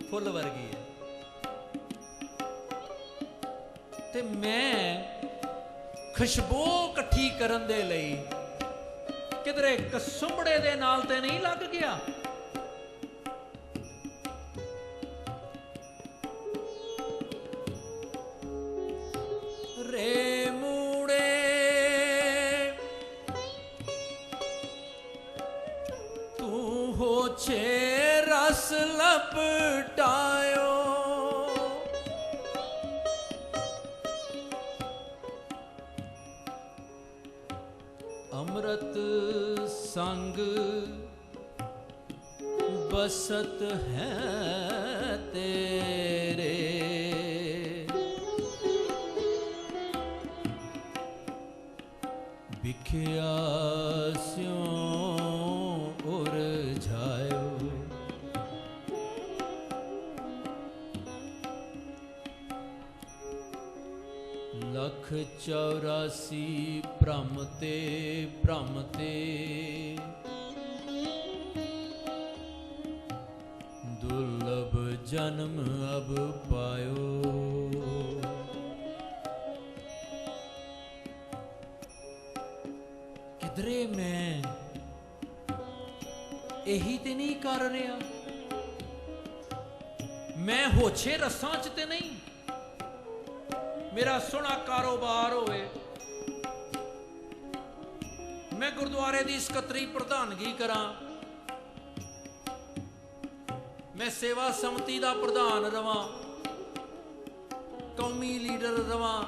फुल वर्गी है। ते मैं खुशबू इकट्ठी करन दे लई किधरे कसुंबड़े दे नाल ते नहीं लग गया। रे मूड़े तू हो छे रस लपटायो, अमृत संग बसत है तेरे, बिखिया स्यों उरझायो, लख 84 भ्रमते भ्रमते दुर्लभ जन्म अब पायो, किधरे मैं यही ते नहीं कर रहा, मैं होछे रसां च ते नहीं, मेरा सोहना कारोबार होवे, मैं गुरुद्वारे दी सकत्तरी प्रधानगी करा, मैं सेवा समिति दा प्रधान रवां, कौमी लीडर रवां,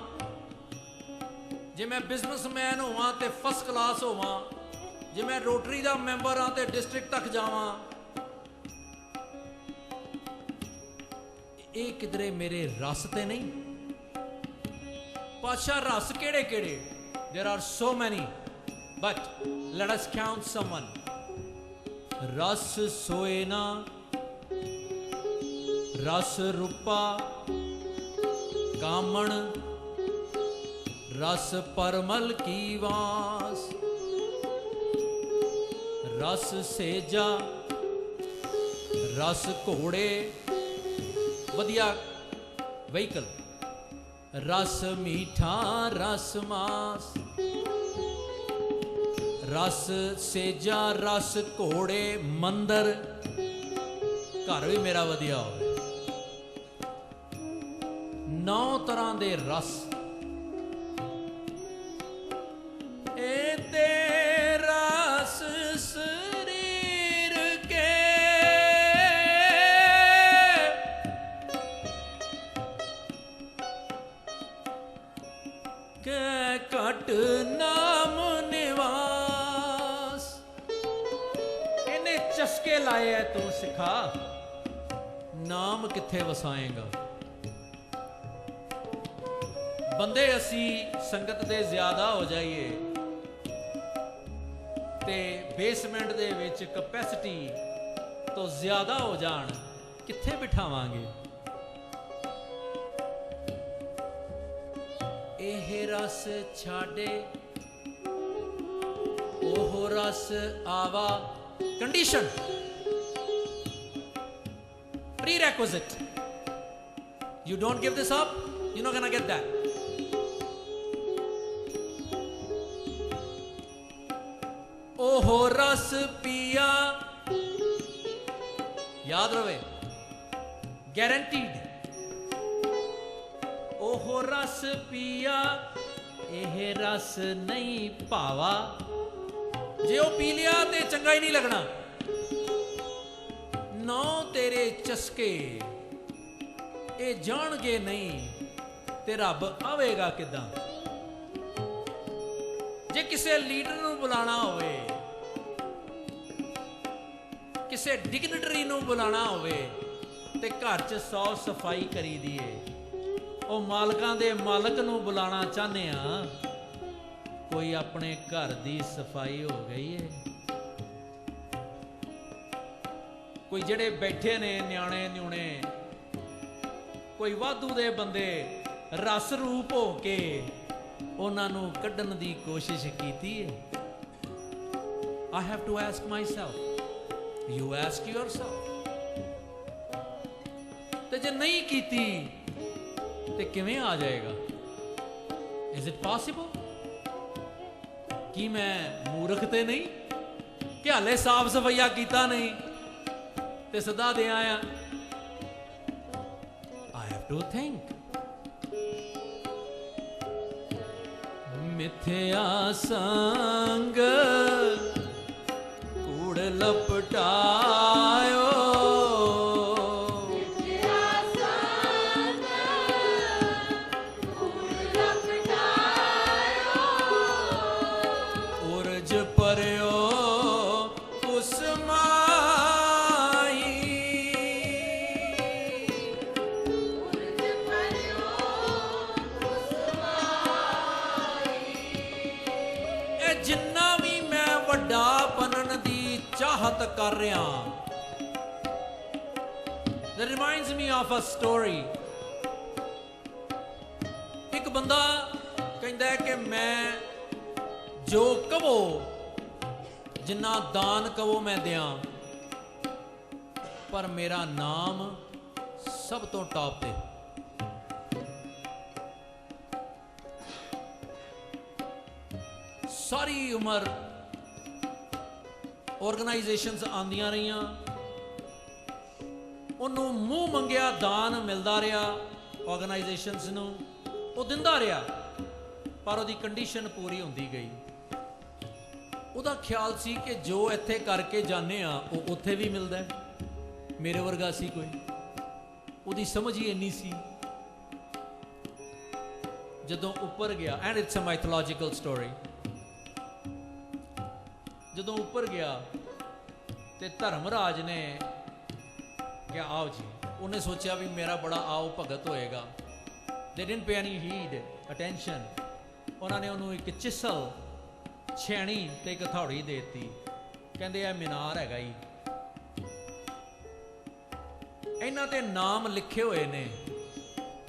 जे मैं बिजनेसमैन होवां ते फर्स्ट क्लास होवां, जे मैं रोटरी दा मैंबर हाँ ते डिस्ट्रिक्ट तक जावां, ये किधरे मेरे रस ते नहीं। पातशाह रस केड़े केड़े? There are so many, but let us count someone. रस सोएना, रस रूपा, कामण, रस परमल की वास, रस सेजा, रस घोड़े, वधिया व्हीकल, रस मीठा, रस मास, रस सेजा, रस घोड़े, मंदिर, घर भी मेरा वधिया हो। 9 तरह दे रस, ए ते रस शरीर के घट नाम निवास, चस्के लाए है तू सिखा, नाम किथे वसाएगा। बंदे असी संगत दे ज्यादा हो जाइए ते बेसमेंट दे विच कैपेसिटी तो ज्यादा हो जान, किथे बिठावांगे। एह रस छाड़े ओह रस आवा, condition prerequisite. You don't give this up, you're not gonna get that. ओहो रस पिया, याद रहे, गारंटीड। ओहो रस पिया, एह रस नहीं भावा। जे ओ पी लिया ते चंगा ही नहीं लगना। नौ तेरे चस्के ए जाणगे नहीं ते रब आवेगा किदां। जे किसे लीडर नूं बुलाना होवे, किसे डिग्निटरी नूं बुलाना होवे ते घर च 100 सफाई करी दिए। ओ मालकां दे मालक नूं बुलाना चाहने आ, कोई अपने घर दी सफाई हो गई है। कोई जेड़े बैठे ने न्याणे न्यूणे, कोई वाधू दे बंदे रस रूप हो के उन्हां नूं कड्ढण दी कोशिश कीती है। I have to ask myself, you ask yourself। ते जे नहीं कीती ते किवें आ जाएगा? Is it possible? कि मैं मूर्ख ते नहीं कि हाले साफ सफाइया कीता नहीं ते सदा दे आया? I have to think। मिथ्या संग कूड़ लपटायो, मिथ्या संग कूड़ लपटायो, उर्ज परयो उस माई। उर्ज परयो उस माई। ए जिन्ना भी मैं वड्डा बनन दी चाहत कर रहा, that reminds me of a story। एक बंदा कहता है कि मैं जो कहो, जिन्ना दान कहो मैं दियां, पर मेरा नाम सब तो टॉप ते। सारी उम्र ऑर्गेनाइजेशंस आंदियां रहियां, ਉਹਨੂੰ ਮੂੰਹ ਮੰਗਿਆ ਦਾਨ ਮਿਲਦਾ ਰਿਹਾ ਆਰਗੇਨਾਈਜੇਸ਼ਨਸ ਨੂੰ, ਉਹ ਦਿੰਦਾ ਰਿਹਾ, ਪਰ ਉਹਦੀ ਕੰਡੀਸ਼ਨ ਪੂਰੀ ਹੁੰਦੀ ਗਈ। ਉਹਦਾ ਖਿਆਲ ਸੀ ਕਿ ਜੋ ਇੱਥੇ ਕਰਕੇ ਜਾਂਦੇ ਆ ਉਹ ਉੱਥੇ ਵੀ ਮਿਲਦਾ ਹੈ, ਮੇਰੇ ਵਰਗਾ ਸੀ ਕੋਈ। ਉਹਦੀ ਸਮਝ ਹੀ ਇੰਨੀ ਸੀ। ਜਦੋਂ ਉੱਪਰ ਗਿਆ, ਐਂਡ ਇਟਸ ਅ ਮਾਈਥੋਲੋਜੀਕਲ ਸਟੋਰੀ, ਜਦੋਂ ਉੱਪਰ ਗਿਆ ਤੇ ਧਰਮਰਾਜ ਨੇ ਕਿਹਾ आओ जी। उन्हें सोचा भी मेरा बड़ा आओ भगत होएगा। They didn't pay any heed, attention। उन्होंने उन्होंने एक चिसल, छेणी ते एक हथौड़ी देती, कहते यह मीनार हैगा ही, इन्हां ते नाम लिखे हुए ने,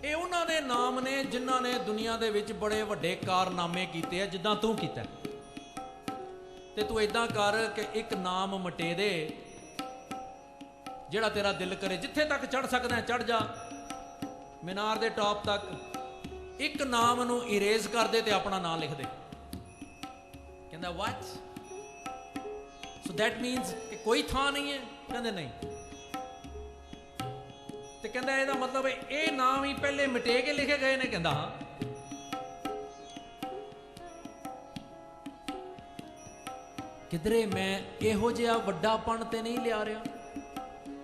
ये उन्हां दे नाम ने जिन्हां ने दुनिया दे विच बड़े वड्डे कारनामे कीते हैं, जिद्दां तू कीता। ते तू इदां कर कि एक नाम मटे दे, ਜਿਹੜਾ तेरा दिल करे, जिथे तक चढ़ सकदा है चढ़ जा, मीनार दे टॉप तक। एक नाम नूं इरेज कर दे ते अपना नाम लिख दे। कहंदा व्हाट? सो दैट मीनस कि कोई थां नहीं है? कहंदे नहीं। ते कहंदा ਇਹਦਾ मतलब ये नाम ही पहले मिटे के लिखे गए ने? कहंदा हाँ। किधरे मैं इहो जिहा वड्डापन ते नहीं लिया रहा,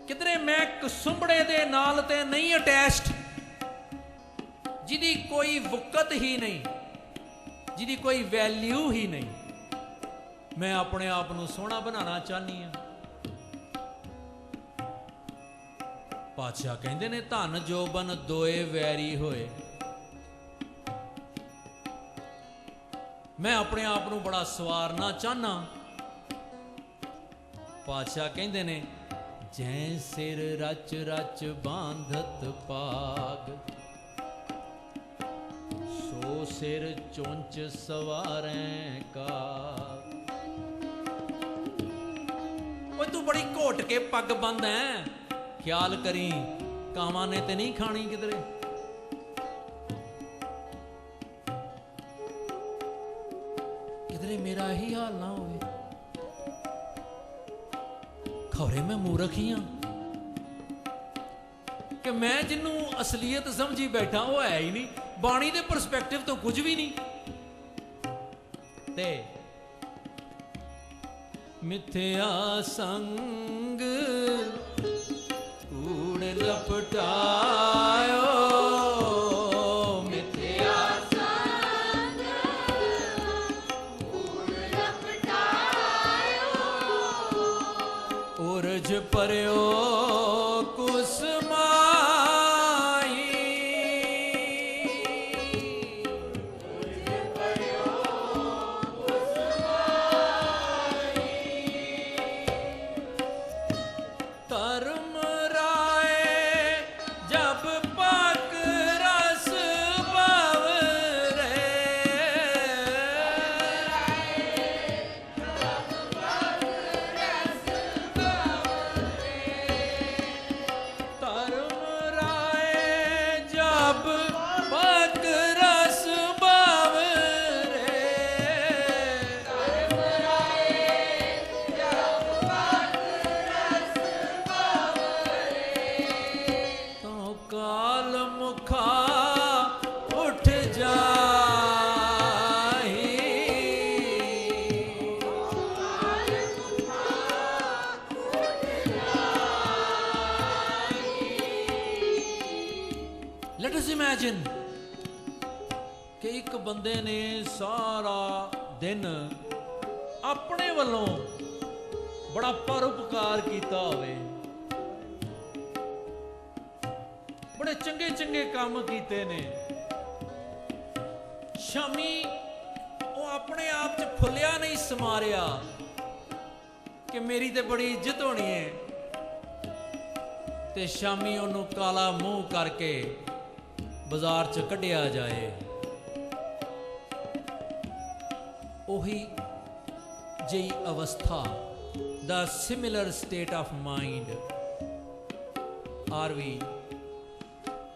किधरे मैं कसुंबड़े दे नाल ते नहीं अटैच्ड, जिदी कोई वुकत ही नहीं, जिदी कोई वैल्यू ही नहीं। मैं अपने आप नूं सोहना बनाना चाहनी हाँ, ਪਾਤਸ਼ਾਹ ਕਹਿੰਦੇ ਨੇ ਧਨ ਜੋਬਨ ਦੋਏ ਵੈਰੀ ਹੋਏ। ਮੈਂ ਆਪਣੇ ਆਪ ਨੂੰ ਬੜਾ ਸਵਾਰਨਾ ਚਾਹਨਾ। ਪਾਤਸ਼ਾਹ ਕਹਿੰਦੇ ਨੇ ਜੈ ਸਿਰ ਰਚ ਰਚ ਬਾਂਧਤ ਪਾਗ, ਸੋ ਸਿਰ ਚੁੰਚ ਸਵਾਰੈ ਕਾ। ਓਏ ਤੂੰ ਬੜੀ ਘੋਟ ਕੇ ਪੱਗ ਬੰਨ੍ਹਦਾ ਹੈ, ਖਿਆਲ ਕਰੀ ਕਾਵਾਂ ਨੇ ਤੇ ਨਹੀਂ ਖਾਣੀ ਕਿਧਰੇ। ਕਿਧਰੇ ਮੇਰਾ ਇਹੀ ਹਾਲ ਨਾ ਹੋਵੇ। ਖੌਰੇ ਮੈਂ ਮੂਰਖ ਹੀ ਹਾਂ ਕਿ ਮੈਂ ਜਿਹਨੂੰ ਅਸਲੀਅਤ ਸਮਝੀ ਬੈਠਾ ਉਹ ਹੈ ਹੀ ਨਹੀਂ। ਬਾਣੀ ਦੇ ਪਰਸਪੈਕਟਿਵ ਤੋਂ ਕੁਝ ਵੀ ਨਹੀਂ। ਤੇ ਮਿੱਥਿਆ ਸੰਗ ਕੂੜ ਲਪਟਾਇਓ, ਮਿੱਥਿਆ ਸੰਗ ਕੂੜ ਲਪਟਾਇਓ, ਉਰਜ ਪਰਿਓ ਕੁਸਮਾਈ, ਉਰਜ ਪਰਿਓ ਕੁਸਮਾਈ, ਧਰਮ ਰਾਏ ਜਬ ਪਕ ਰਸ ਭਵ ਰੇ, ਧਰਮ ਰਾਏ ਜਬ ਪਕ ਰਸ ਭਵ ਰੇ, ਤੋ ਕਾਲ ਮੁਖਾ ਉੱਠ ਜਾਹੀ, Let us imagine ਕਿ ਇੱਕ ਬੰਦੇ ਨੇ ਸਾਰਾ ਦਿਨ ਆਪਣੇ ਵੱਲੋਂ ਬੜਾ ਪਰਉਪਕਾਰ ਕੀਤਾ ਹੋਵੇ, ਬੜੇ ਚੰਗੇ ਚੰਗੇ ਕੰਮ ਕੀਤੇ ਨੇ। ਸ਼ਾਮੀ ਉਹ ਆਪਣੇ ਆਪ 'ਚ ਫੁੱਲਿਆ ਨਹੀਂ ਸਮਾਰਿਆ ਕਿ ਮੇਰੀ ਤੇ ਬੜੀ ਇੱਜ਼ਤ ਹੋਣੀ ਹੈ, ਤੇ ਸ਼ਾਮੀ ਉਹਨੂੰ ਕਾਲਾ ਮੂੰਹ ਕਰਕੇ ਬਾਜ਼ਾਰ 'ਚ ਕੱਢਿਆ ਜਾਏ। ਉਹੀ ਜਿਹੀ ਅਵਸਥਾ, the similar state of mind are we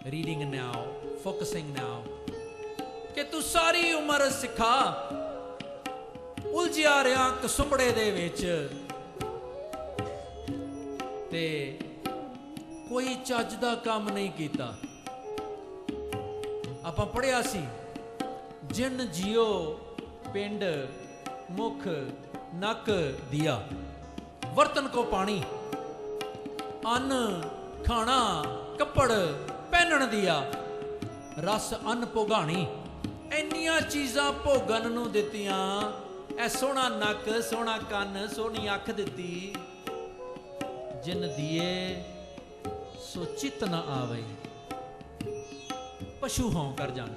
reading now, focusing now, ਕਿ ਤੂੰ ਸਾਰੀ ਉਮਰ ਸਿੱਖਾ ਉਲਝਿਆ ਰਿਹਾ ਕਸੁੰਬੜੇ ਦੇ ਵਿੱਚ, ਤੇ ਕੋਈ ਚੱਜ ਦਾ ਕੰਮ ਨਹੀਂ ਕੀਤਾ। ਆਪਾਂ ਪੜ੍ਹਿਆ ਸੀ ਜਿਨ ਜਿਉ ਪਿੰਡ ਮੁਖ ਨਕ ਦਿਆ, ਵਰਤਨ ਕੋ ਪਾਣੀ, ਅੰਨ ਖਾਣਾ ਕੱਪੜ ਪਹਿਨਣ ਦਿਆ, ਰਸ ਅੰਨ ਭੋਗਾਣੀ। ਇੰਨੀਆਂ ਚੀਜ਼ਾਂ ਭੋਗਣ ਨੂੰ ਦਿੱਤੀਆਂ, ਐ ਸੋਹਣਾ ਨੱਕ, ਸੋਹਣਾ ਕੰਨ, ਸੋਹਣੀ ਅੱਖ ਦਿੱਤੀ। ਜਿਨ ਦੀਏ ਸੋ ਚਿਤ ਨਾ ਆਵੇ, ਪਸ਼ੂ ਹੋਂ ਕਰ ਜਾਣ।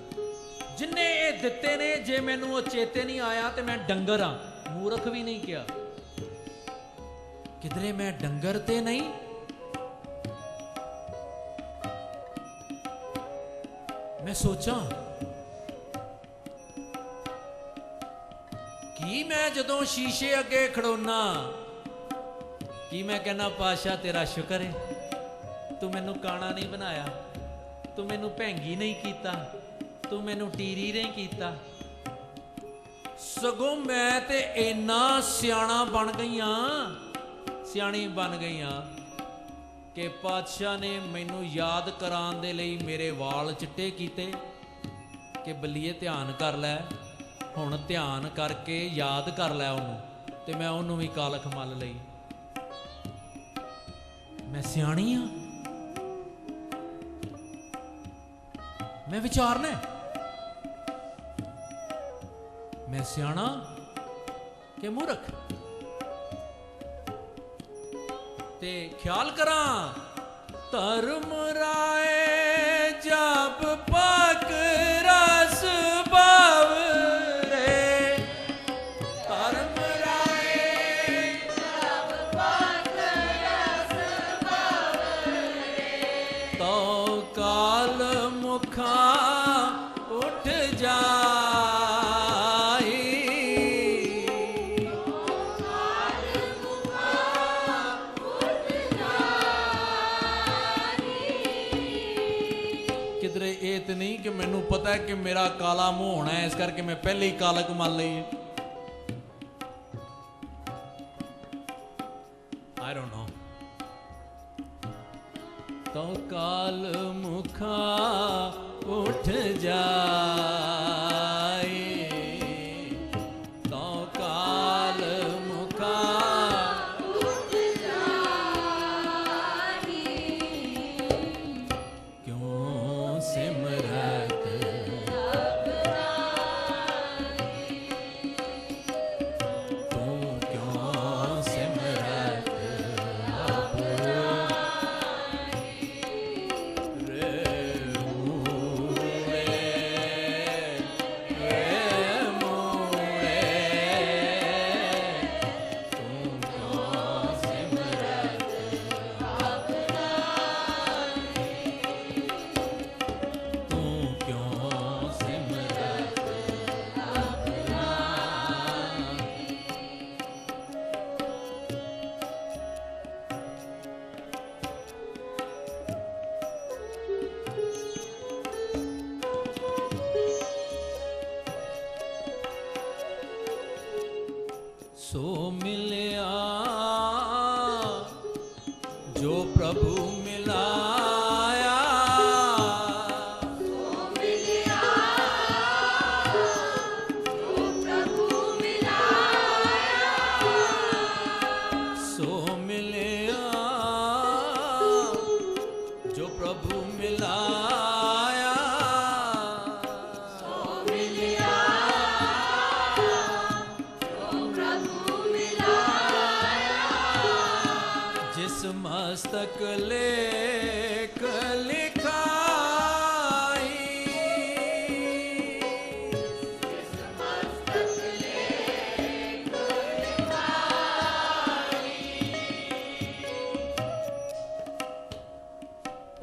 ਜਿੰਨੇ ਇਹ ਦਿੱਤੇ ਨੇ, ਜੇ ਮੈਨੂੰ ਉਹ ਚੇਤੇ ਨਹੀਂ ਆਇਆ ਤੇ ਮੈਂ ਡੰਗਰ ਹਾਂ। ਮੂਰਖ ਵੀ ਨਹੀਂ ਕਿਹਾ, ਕਿਧਰੇ ਮੈਂ ਡੰਗਰ ਤੇ ਨਹੀਂ। ਮੈਂ ਸੋਚਾਂ ਕਿ ਮੈਂ ਜਦੋਂ ਸ਼ੀਸ਼ੇ ਅੱਗੇ ਖੜੋਨਾ, ਕੀ ਮੈਂ ਕਹਿੰਦਾ ਪਾਤਸ਼ਾਹ ਤੇਰਾ ਸ਼ੁਕਰ ਹੈ, ਤੂੰ ਮੈਨੂੰ ਕਾਣਾ ਨਹੀਂ ਬਣਾਇਆ, ਤੂੰ ਮੈਨੂੰ ਭੈਂਗੀ ਨਹੀਂ ਕੀਤਾ, ਤੂੰ ਮੈਨੂੰ ਟੀਰੀ ਨਹੀਂ ਕੀਤਾ। ਸਗੋਂ ਮੈਂ ਤੇ ਇੰਨਾ ਸਿਆਣਾ ਬਣ ਗਈਆਂ, ਸਿਆਣੀ ਬਣ ਗਈਆਂ ਕਿ ਪਾਤਸ਼ਾਹ ਨੇ ਮੈਨੂੰ ਯਾਦ ਕਰਾਉਣ ਦੇ ਲਈ ਮੇਰੇ ਵਾਲ ਚਿੱਟੇ ਕੀਤੇ ਕਿ ਬੱਲੀਏ ਧਿਆਨ ਕਰ ਲੈ, ਹੁਣ ਧਿਆਨ ਕਰਕੇ ਯਾਦ ਕਰ ਲੈ ਉਹਨੂੰ, ਤੇ ਮੈਂ ਉਹਨੂੰ ਵੀ ਕਾਲਖ ਮੱਲ ਲਈ। ਮੈਂ ਸਿਆਣੀ ਆ, ਮੈਂ ਵਿਚਾਰਨਾ, ਮੈਂ ਸਿਆਣਾ ਕਿ ਮੂਰਖ। ਤੇ ਖਿਆਲ ਕਰਾਂ धर्म राय जब पक रस बावरे, धर्म राय जब पक रस बावरे, तो काल मुखा उठ जाई। काल मुखा उठ जाई। किधरे ये तो नहीं कि मैनू पता है कि मेरा काला मुंह होना है, इस करके मैं पहले ही कालक मान ली। I don't know. तो काल मुखा उठ जाए, तो काल मुखा उठ जाई। क्यों सिमरत तू, क्यों सिमरत रे मूड़े, रे मूड़े, तू क्यों सिमरत तू क्यों सिमरत सो मिलया जो प्रभु मिलाया, मिलिया जो प्रभु मिलाया, सो मिलया जो प्रभु मिलाया। मिलिया जो प्रभु मिलाया। जिस मस्तक लेख लिखाई, मस्तक लेख लिखाई।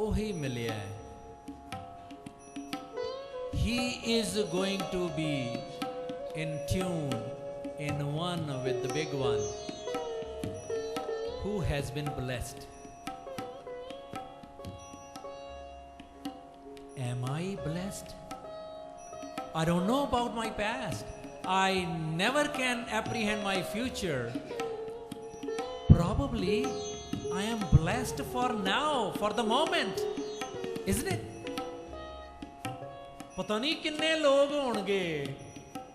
ओही मिलिया है। He is going to be in tune, in one with the big one who has been blessed. Am I blessed? I don't know about my past. I never can apprehend my future. Probably I am blessed for now, for the moment. Isn't it? ਪਤਾ ਨਹੀਂ ਕਿੰਨੇ ਲੋਕ ਹੋਣਗੇ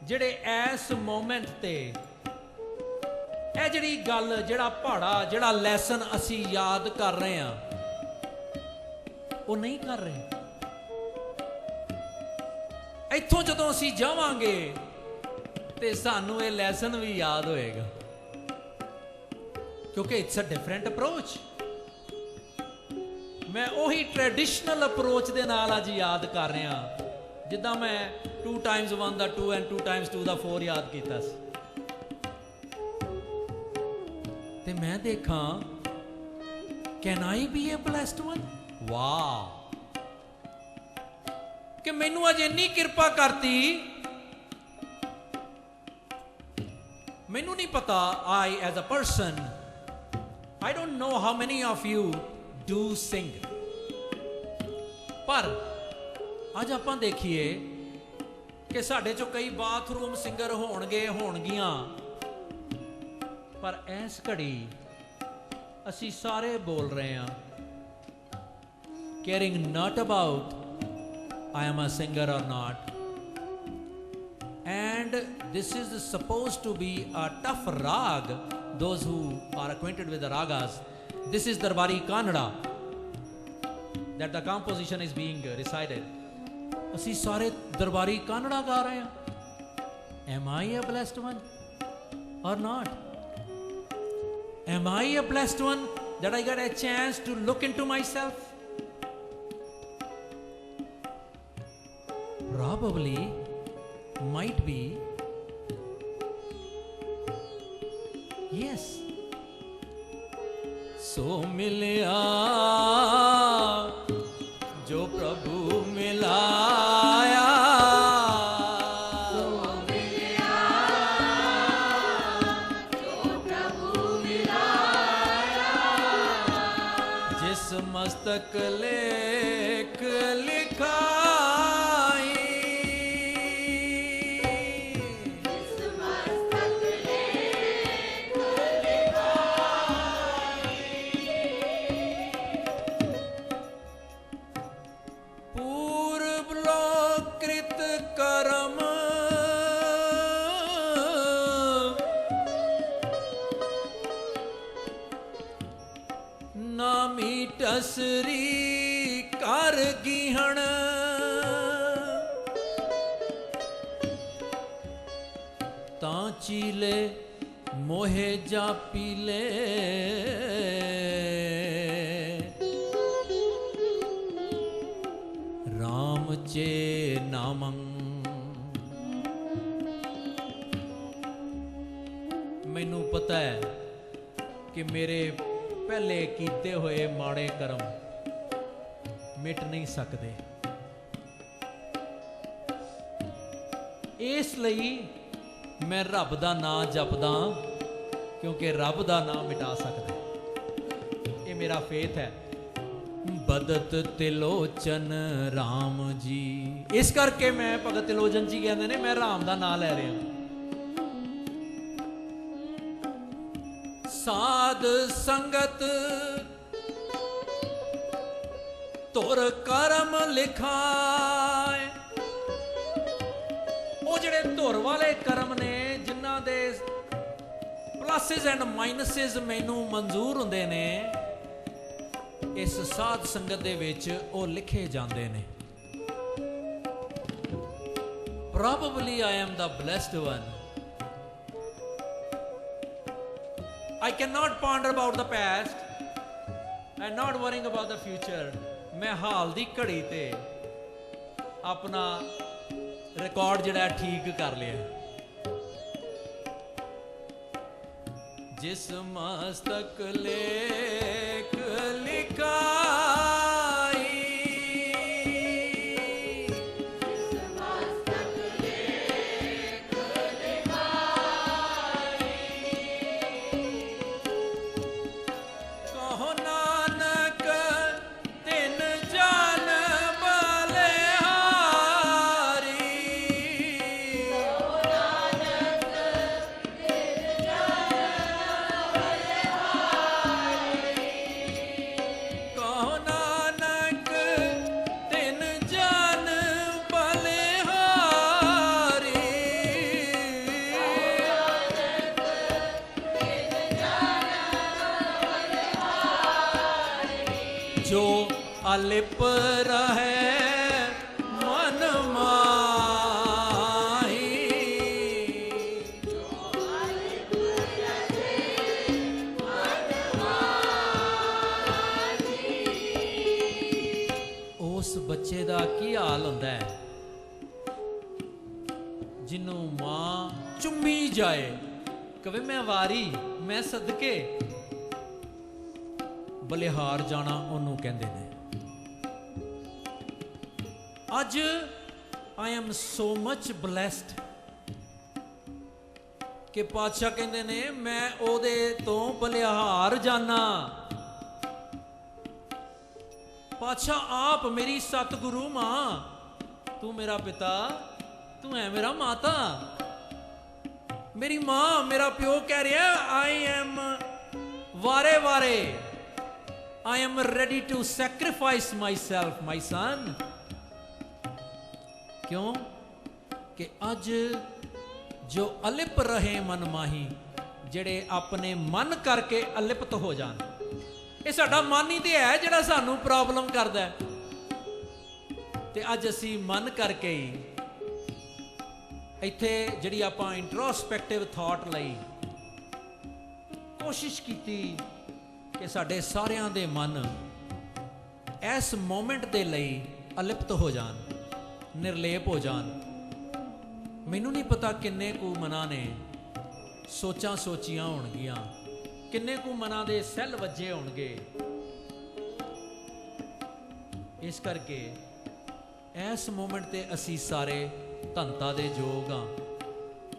ਜਿਹੜੇ ਇਸ moment ਤੇ ਇਹ ਜਿਹੜੀ ਗੱਲ, ਜਿਹੜਾ ਪਹਾੜਾ, ਜਿਹੜਾ ਲੈਸਨ ਅਸੀਂ ਯਾਦ ਕਰ ਰਹੇ ਹਾਂ, ਉਹ ਨਹੀਂ ਕਰ ਰਹੇ। ਇੱਥੋਂ ਜਦੋਂ ਅਸੀਂ ਜਾਵਾਂਗੇ ਤੇ ਸਾਨੂੰ ਇਹ ਲੈਸਨ ਵੀ ਯਾਦ ਹੋਏਗਾ, ਕਿਉਂਕਿ ਇਟਸ ਅ ਡਿਫਰੈਂਟ ਅਪਰੋਚ। ਮੈਂ ਉਹੀ ਟ੍ਰੈਡੀਸ਼ਨਲ ਅਪਰੋਚ ਦੇ ਨਾਲ ਅੱਜ ਯਾਦ ਕਰ ਰਿਹਾ, ਜਿੱਦਾਂ ਮੈਂ 2 times 1 ਦਾ 2 and 2 times 2 ਦਾ 4 ਯਾਦ ਕੀਤਾ ਸੀ। ਤੇ ਮੈਂ ਦੇਖਾਂ, can I be a blessed one? ਵਾਹ, ਕਿ ਮੈਨੂੰ ਅੱਜ ਇੰਨੀ ਕਿਰਪਾ ਕਰਤੀ। ਮੈਨੂੰ ਨਹੀਂ ਪਤਾ, I as a person, I don't know how many of you do sing, ਪਰ ਅੱਜ ਆਪਾਂ ਦੇਖੀਏ ਕਿ ਸਾਡੇ ਚੋਂ ਕਈ ਬਾਥਰੂਮ ਸਿੰਗਰ ਹੋਣਗੀਆਂ, ਪਰ ਇਸ ਘੜੀ ਅਸੀਂ ਸਾਰੇ ਬੋਲ ਰਹੇ ਹਾਂ, caring not about I am a singer or not. And this is supposed to be a tough rag. Those who are acquainted with the ragas, this is Darbari Kannada that the composition is being recited. ਅਸੀਂ ਸਾਰੇ ਦਰਬਾਰੀ ਕਾਨੜਾ ਗਾ ਰਹੇ ਹਾਂ। Am I a blessed one or not? Am I a blessed one that I got a chance to look into myself? Probably, might be, yes. So मिलिया जो प्रभु मिलाया, जिस मस्तक लेख लिखाई, पूर्व लोकृत कर्म ना मीटसरी कर गिहण, तां चीले मोहे जा पीले, राम चे नामं। मैनू पता है कि मेरे पहले कीते हुए माड़े कर्म मिट नहीं सकते, इसलिए मैं रब दा नां जपदा, क्योंकि रब दा नां मिटा सकदा। ये मेरा फेथ है। बदत तिलोचन राम जी, इस करके मैं भगत तिलोचन जी कहते ने मैं राम दा नां लै रहा। साध संगत तुर कर्म लिखाए, ਉਹ ਜਿਹੜੇ ਧੁਰ ਵਾਲੇ ਕਰਮ ਨੇ ਜਿਨ੍ਹਾਂ ਦੇ ਪਲੱਸਿਸ ਐਂਡ ਮਾਈਨਸਿਸ ਮੈਨੂੰ ਮਨਜ਼ੂਰ ਹੁੰਦੇ ਨੇ, ਇਸ ਸਾਧ ਸੰਗਤ ਦੇ ਵਿੱਚ ਉਹ ਲਿਖੇ ਜਾਂਦੇ ਨੇ। Probably I am the blessed one. I cannot ponder about the past and not worrying about the future. मैं हाल दी घड़ी ते अपना रिकॉर्ड जिहड़ा ठीक कर लिया। जिस मस्तक लेख लिखाई, कहो नानक तिन जान बलिहारी, कहो नानक तिन जान बलिहारी, जो अलिप रहे मन माही, उस बच्चे दा की हाल हुंदा है जिन्नू मां चुम्मी जाए, कवे मैं वारी मैं सदके, बलिहार जाना ਉਹਨੂੰ ਕਹਿੰਦੇ ਨੇ। ਅੱਜ I am so much blessed ਕਿ ਪਾਤਸ਼ਾਹ ਕਹਿੰਦੇ ਨੇ ਮੈਂ ਉਹਦੇ ਤੋਂ ਬਲਿਹਾਰ ਜਾਣਾ। ਪਾਤਸ਼ਾਹ ਆਪ ਮੇਰੀ ਸਤਿਗੁਰੂ ਮਾਂ, ਤੂੰ ਮੇਰਾ ਪਿਤਾ, ਤੂੰ ਹੈ ਮੇਰਾ ਮਾਤਾ। ਮੇਰੀ ਮਾਂ ਮੇਰਾ ਪਿਓ ਕਹਿ ਰਿਹਾ I am ਵਾਰੇ ਵਾਰੇ, I am ready to sacrifice myself, my son. क्यों कि अज जो अलिप रहे मन माही, ਜਿਹੜੇ अपने मन करके अलिप्त हो जान, ये साडा मन ही तो है ਜਿਹੜਾ ਸਾਨੂੰ प्रॉब्लम करदा है। ते अज असी मन करके ही ਇੱਥੇ ਜਿਹੜੀ ਆਪਾਂ इंट्रोस्पेक्टिव थॉट ਲਈ कोशिश की कि ਕਿ ਸਾਡੇ ਸਾਰਿਆਂ ਦੇ ਮਨ ਇਸ ਮੋਮੈਂਟ ਦੇ ਲਈ ਅਲਿਪਤ ਹੋ ਜਾਣ, ਨਿਰਲੇਪ ਹੋ ਜਾਣ। ਮੈਨੂੰ ਨਹੀਂ ਪਤਾ ਕਿੰਨੇ ਕੁ ਮਨਾਂ ਨੇ ਸੋਚਾਂ ਸੋਚੀਆਂ ਹੋਣਗੀਆਂ, ਕਿੰਨੇ ਕੁ ਮਨਾਂ ਦੇ ਸੈੱਲ ਵੱਜੇ ਹੋਣਗੇ। ਇਸ ਕਰਕੇ ਇਸ ਮੋਮੈਂਟ ਤੇ ਅਸੀਂ ਸਾਰੇ ਧੰਤਾ ਦੇ ਯੋਗ ਹਾਂ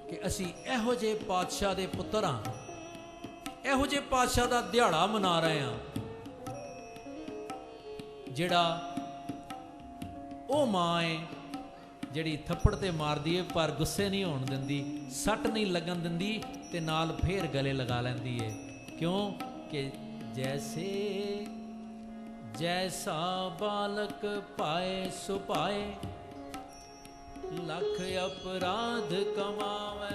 ਕਿ ਅਸੀਂ ਇਹੋ ਜਿਹੇ ਪਾਤਸ਼ਾਹ ਦੇ ਪੁੱਤਰ ਹਾਂ, ਇਹੋ ਜਿਹੇ ਪਾਤਸ਼ਾਹ ਦਾ ਦਿਹਾੜਾ ਮਨਾ ਰਹੇ ਹਾਂ ਜਿਹੜਾ ਉਹ ਮਾਂ ਏ ਜਿਹੜੀ ਥੱਪੜ ਤੇ ਮਾਰਦੀ ਏ ਪਰ ਗੁੱਸੇ ਨਹੀਂ ਹੋਣ ਦਿੰਦੀ, ਸੱਟ ਨਹੀਂ ਲੱਗਣ ਦਿੰਦੀ ਤੇ ਨਾਲ ਫੇਰ ਗਲੇ ਲਗਾ ਲੈਂਦੀ ਏ। ਕਿਉਂ ਕਿ ਜੈਸੇ ਜੈਸਾ ਬਾਲਕ ਪਾਏ ਸੋ ਪਾਏ, ਲੱਖ ਅਪਰਾਧ ਕਮਾਵੇ।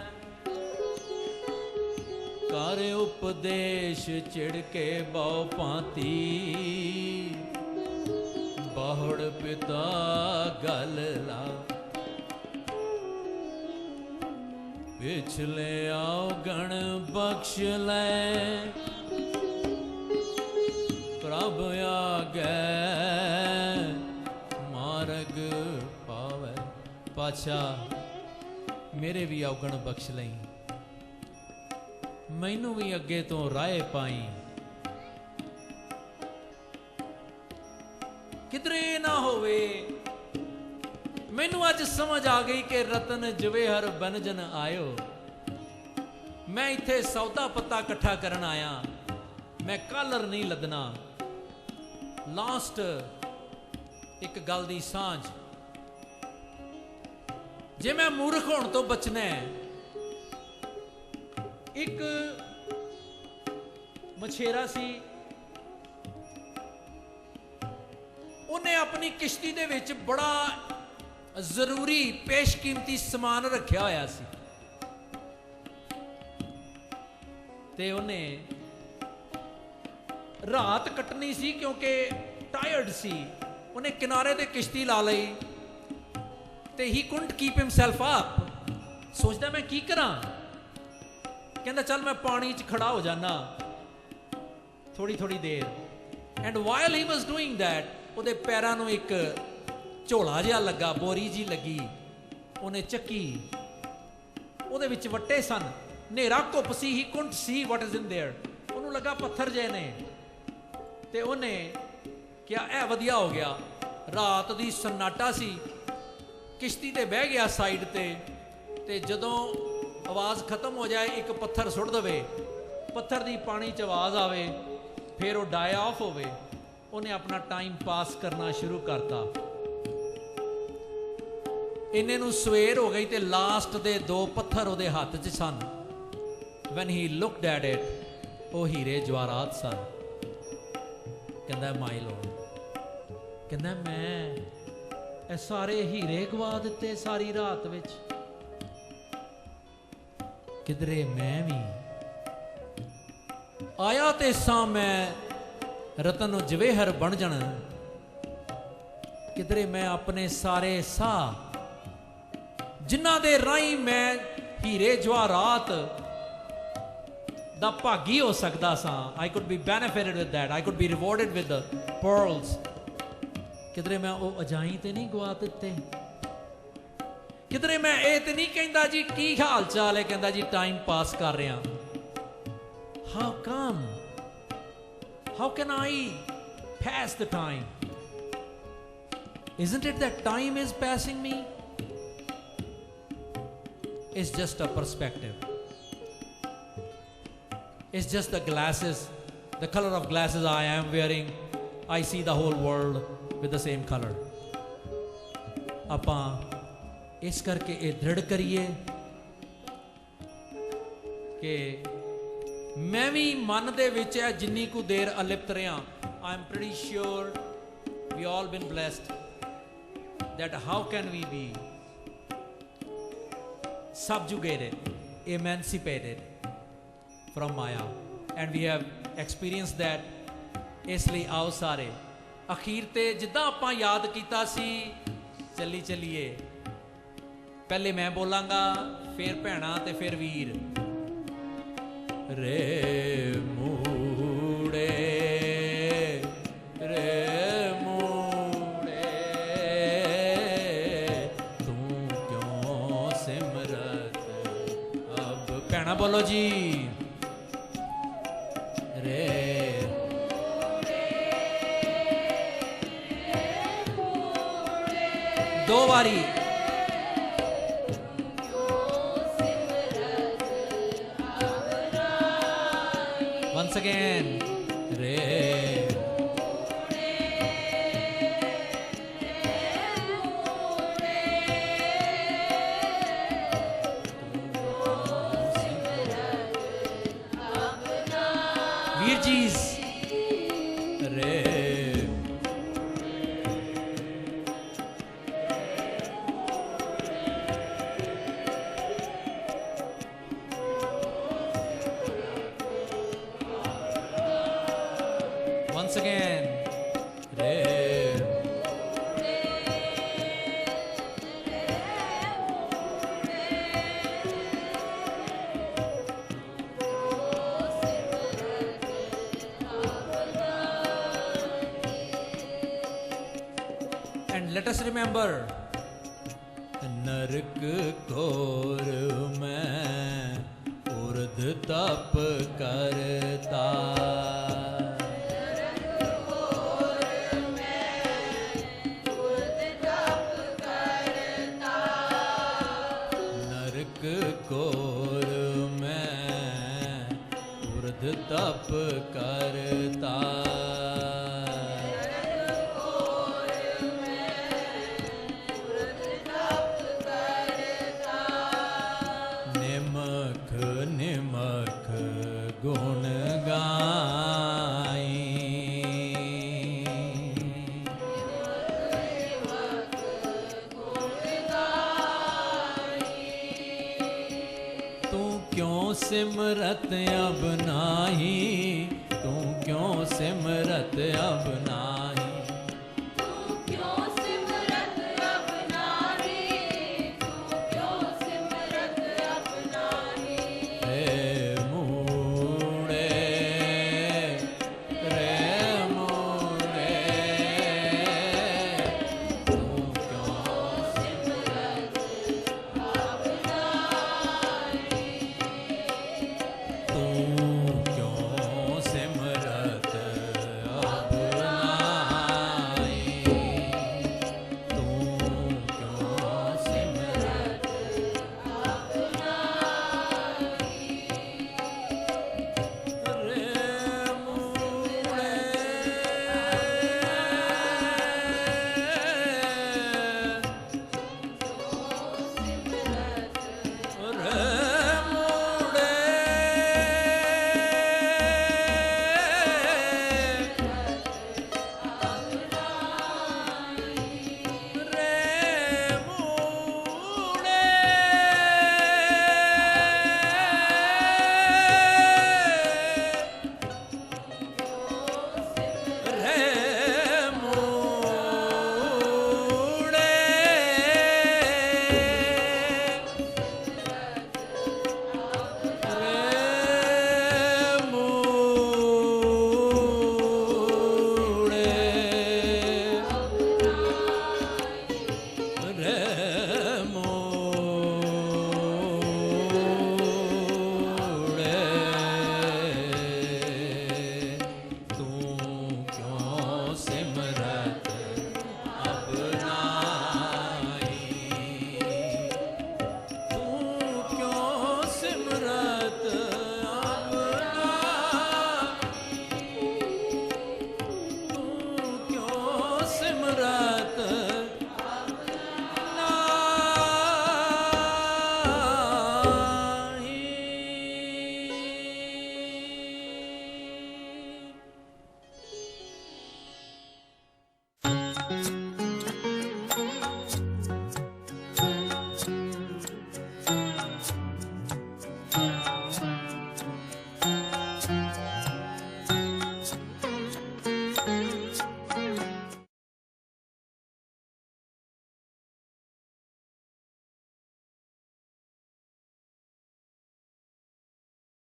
ਕਰ ਉਪਦੇਸ਼ ਚਿੜਕੇ ਬਹੁ ਭਾਂਤੀ, ਬਹੁੜ ਪਿਤਾ ਗਲ ਲਾ। ਪਿਛਲੇ ਆਓ ਗਣ ਬਖਸ਼ ਲੈ, ਪ੍ਰਭ ਆਗੇ ਮਾਰਗ ਪਾਵੇ। ਪਾਤਸ਼ਾਹ ਮੇਰੇ ਵੀ ਔਗਣ ਬਖਸ਼ ਲਈ, ਮੈਨੂੰ ਵੀ ਅੱਗੇ ਤੋਂ ਰਾਹ ਪਾਈ। ਕਿਧਰੇ ਨਾ ਹੋਵੇ। ਮੈਨੂੰ ਅੱਜ ਸਮਝ ਆ ਗਈ ਕਿ ਰਤਨ ਜਵੇਹਰ ਬਨਜਨ ਆਇਓ। ਮੈਂ ਇੱਥੇ ਸੌਦਾ ਪੱਤਾ ਇਕੱਠਾ ਕਰਨ ਆਇਆ, ਮੈਂ ਕਾਲਰ ਨਹੀਂ ਲੱਦਣਾ। ਲਾਸਟ ਇੱਕ ਗੱਲ ਦੀ ਸਾਂਝ, ਜੇ ਮੈਂ ਮੂਰਖ ਹੋਣ ਤੋਂ ਬਚਣਾ ਹੈ, ਇੱਕ ਮਛੇਰਾ ਸੀ, ਉਹਨੇ ਆਪਣੀ ਕਿਸ਼ਤੀ ਦੇ ਵਿੱਚ ਬੜਾ ਜ਼ਰੂਰੀ ਪੇਸ਼ਕੀਮਤੀ ਸਮਾਨ ਰੱਖਿਆ ਹੋਇਆ ਸੀ ਤੇ ਉਹਨੇ ਰਾਤ ਕੱਟਣੀ ਸੀ ਕਿਉਂਕਿ ਟਾਇਰਡ ਸੀ। ਉਹਨੇ ਕਿਨਾਰੇ ਤੇ ਕਿਸ਼ਤੀ ਲਾ ਲਈ ਤੇ ਹੀ ਕੁਡਨਟ ਕੀਪ ਹਿਮਸੈਲਫ ਅਪ। ਸੋਚਦਾ ਮੈਂ ਕੀ ਕਰਾਂ, ਕਹਿੰਦਾ ਚੱਲ ਮੈਂ ਪਾਣੀ 'ਚ ਖੜਾ ਹੋ ਜਾਣਾ ਥੋੜੀ ਥੋੜੀ ਦੇਰ। And while he was doing that, ਉਹਦੇ ਪੈਰਾਂ ਨੂੰ ਇੱਕ ਝੋਲਾ ਜਿਹਾ ਲੱਗਾ, ਬੋਰੀ ਜੀ ਲੱਗੀ, ਉਹਨੇ ਚੱਕੀ, ਉਹਦੇ ਵਿੱਚ ਵੱਟੇ ਸਨ, ਹਨੇਰਾ ਘੁੱਪ ਸੀ, he couldn't see what is in there. ਉਹਨੂੰ ਲੱਗਾ ਪੱਥਰ ਜੇ ਨੇ ਤੇ ਉਹਨੇ ਕਿਹਾ ਇਹ ਵਧੀਆ ਹੋ ਗਿਆ। ਰਾਤ ਦੀ ਸन्नाटा ਸੀ, ਕਿਸ਼ਤੀ ਤੇ ਬਹਿ ਗਿਆ ਸਾਈਡ ਤੇ ਜਦੋਂ ਆਵਾਜ਼ ਖਤਮ ਹੋ ਜਾਏ ਇੱਕ ਪੱਥਰ ਸੁੱਟ ਦੇਵੇ, ਪੱਥਰ ਦੀ ਪਾਣੀ 'ਚ ਆਵਾਜ਼ ਆਵੇ, ਫਿਰ ਉਹ ਡਾਈ ਆਫ ਹੋਵੇ। ਉਹਨੇ ਆਪਣਾ ਟਾਈਮ ਪਾਸ ਕਰਨਾ ਸ਼ੁਰੂ ਕਰਤਾ। ਇੰਨੇ ਨੂੰ ਸਵੇਰ ਹੋ ਗਈ ਤੇ ਲਾਸਟ ਦੇ 2 ਪੱਥਰ ਉਹਦੇ ਹੱਥ 'ਚ ਸਨ। when he looked at it, ਉਹ ਹੀਰੇ ਜਵਾਹਰਾਤ ਸਨ। ਕਹਿੰਦਾ ਮਾਈ ਲੋਰਡ, ਕਹਿੰਦਾ ਮੈਂ ਇਹ ਸਾਰੇ ਹੀਰੇ ਗਵਾ ਦਿੱਤੇ ਸਾਰੀ ਰਾਤ ਵਿੱਚ। ਕਿਧਰੇ ਮੈਂ ਵੀ ਆਇਆ ਤੇ ਸਾਂ ਮੈਂ ਰਤਨ ਜਵੇਹਰ ਬਣ ਜਾਣ, ਕਿਧਰੇ ਮੈਂ ਆਪਣੇ ਸਾਰੇ ਸਾਹ ਜਿਨ੍ਹਾਂ ਦੇ ਰਾਹੀਂ ਮੈਂ ਹੀਰੇ ਜਵਾਹਰਾਤ ਦਾ ਭਾਗੀ ਹੋ ਸਕਦਾ ਸਾਂ, I could be benefited with that, I could be rewarded with the pearls, ਕਿਧਰੇ ਮੈਂ ਉਹ ਅਜਾਈ ਤੇ ਨਹੀਂ ਗਵਾ ਦਿੱਤੇ। ਕਿਧਰੇ ਮੈਂ ਇਹ ਤੇ ਨਹੀਂ ਕਹਿੰਦਾ ਜੀ ਕੀ ਹਾਲ ਚਾਲ ਹੈ, ਕਹਿੰਦਾ ਜੀ ਟਾਈਮ ਪਾਸ ਕਰ ਰਿਹਾ। How come? How can I pass the time? Isn't it that time is passing me? It's just a perspective. It's just the glasses, the color of glasses I am wearing. I see the whole world with the same color. ਆਪਾਂ ਇਸ ਕਰਕੇ ਇਹ ਦ੍ਰਿੜ ਕਰੀਏ ਕਿ ਮੈਂ ਵੀ ਮਨ ਦੇ ਵਿੱਚ ਹੈ ਜਿੰਨੀ ਕੁ ਦੇਰ ਅਲਿਪਤ ਰਿਹਾ। I am pretty sure we all been blessed that how can we be subjugated, emancipated from Maya, and we have experienced that। ਇਸ ਲਈ ਆਓ ਸਾਰੇ ਅਖੀਰ ਤੇ ਜਿੱਦਾਂ ਆਪਾਂ ਯਾਦ ਕੀਤਾ ਸੀ ਚੱਲੀ ਚੱਲੀਏ। ਪਹਿਲੇ ਮੈਂ ਬੋਲਾਂਗਾ, ਫਿਰ ਭੈਣਾਂ ਤੇ ਫਿਰ ਵੀਰ। ਰੇ ਮੂੜੇ भैणा बोलो जी रे दो बारी once again re वीर जीज रे once again re and let us remember नरक घोर में उर्द तप करता नरक घोर में उर्द तप करता निमख निमख गुण गाई तू क्यों सिमरत अब नाही तू क्यों सिमरत अब नाही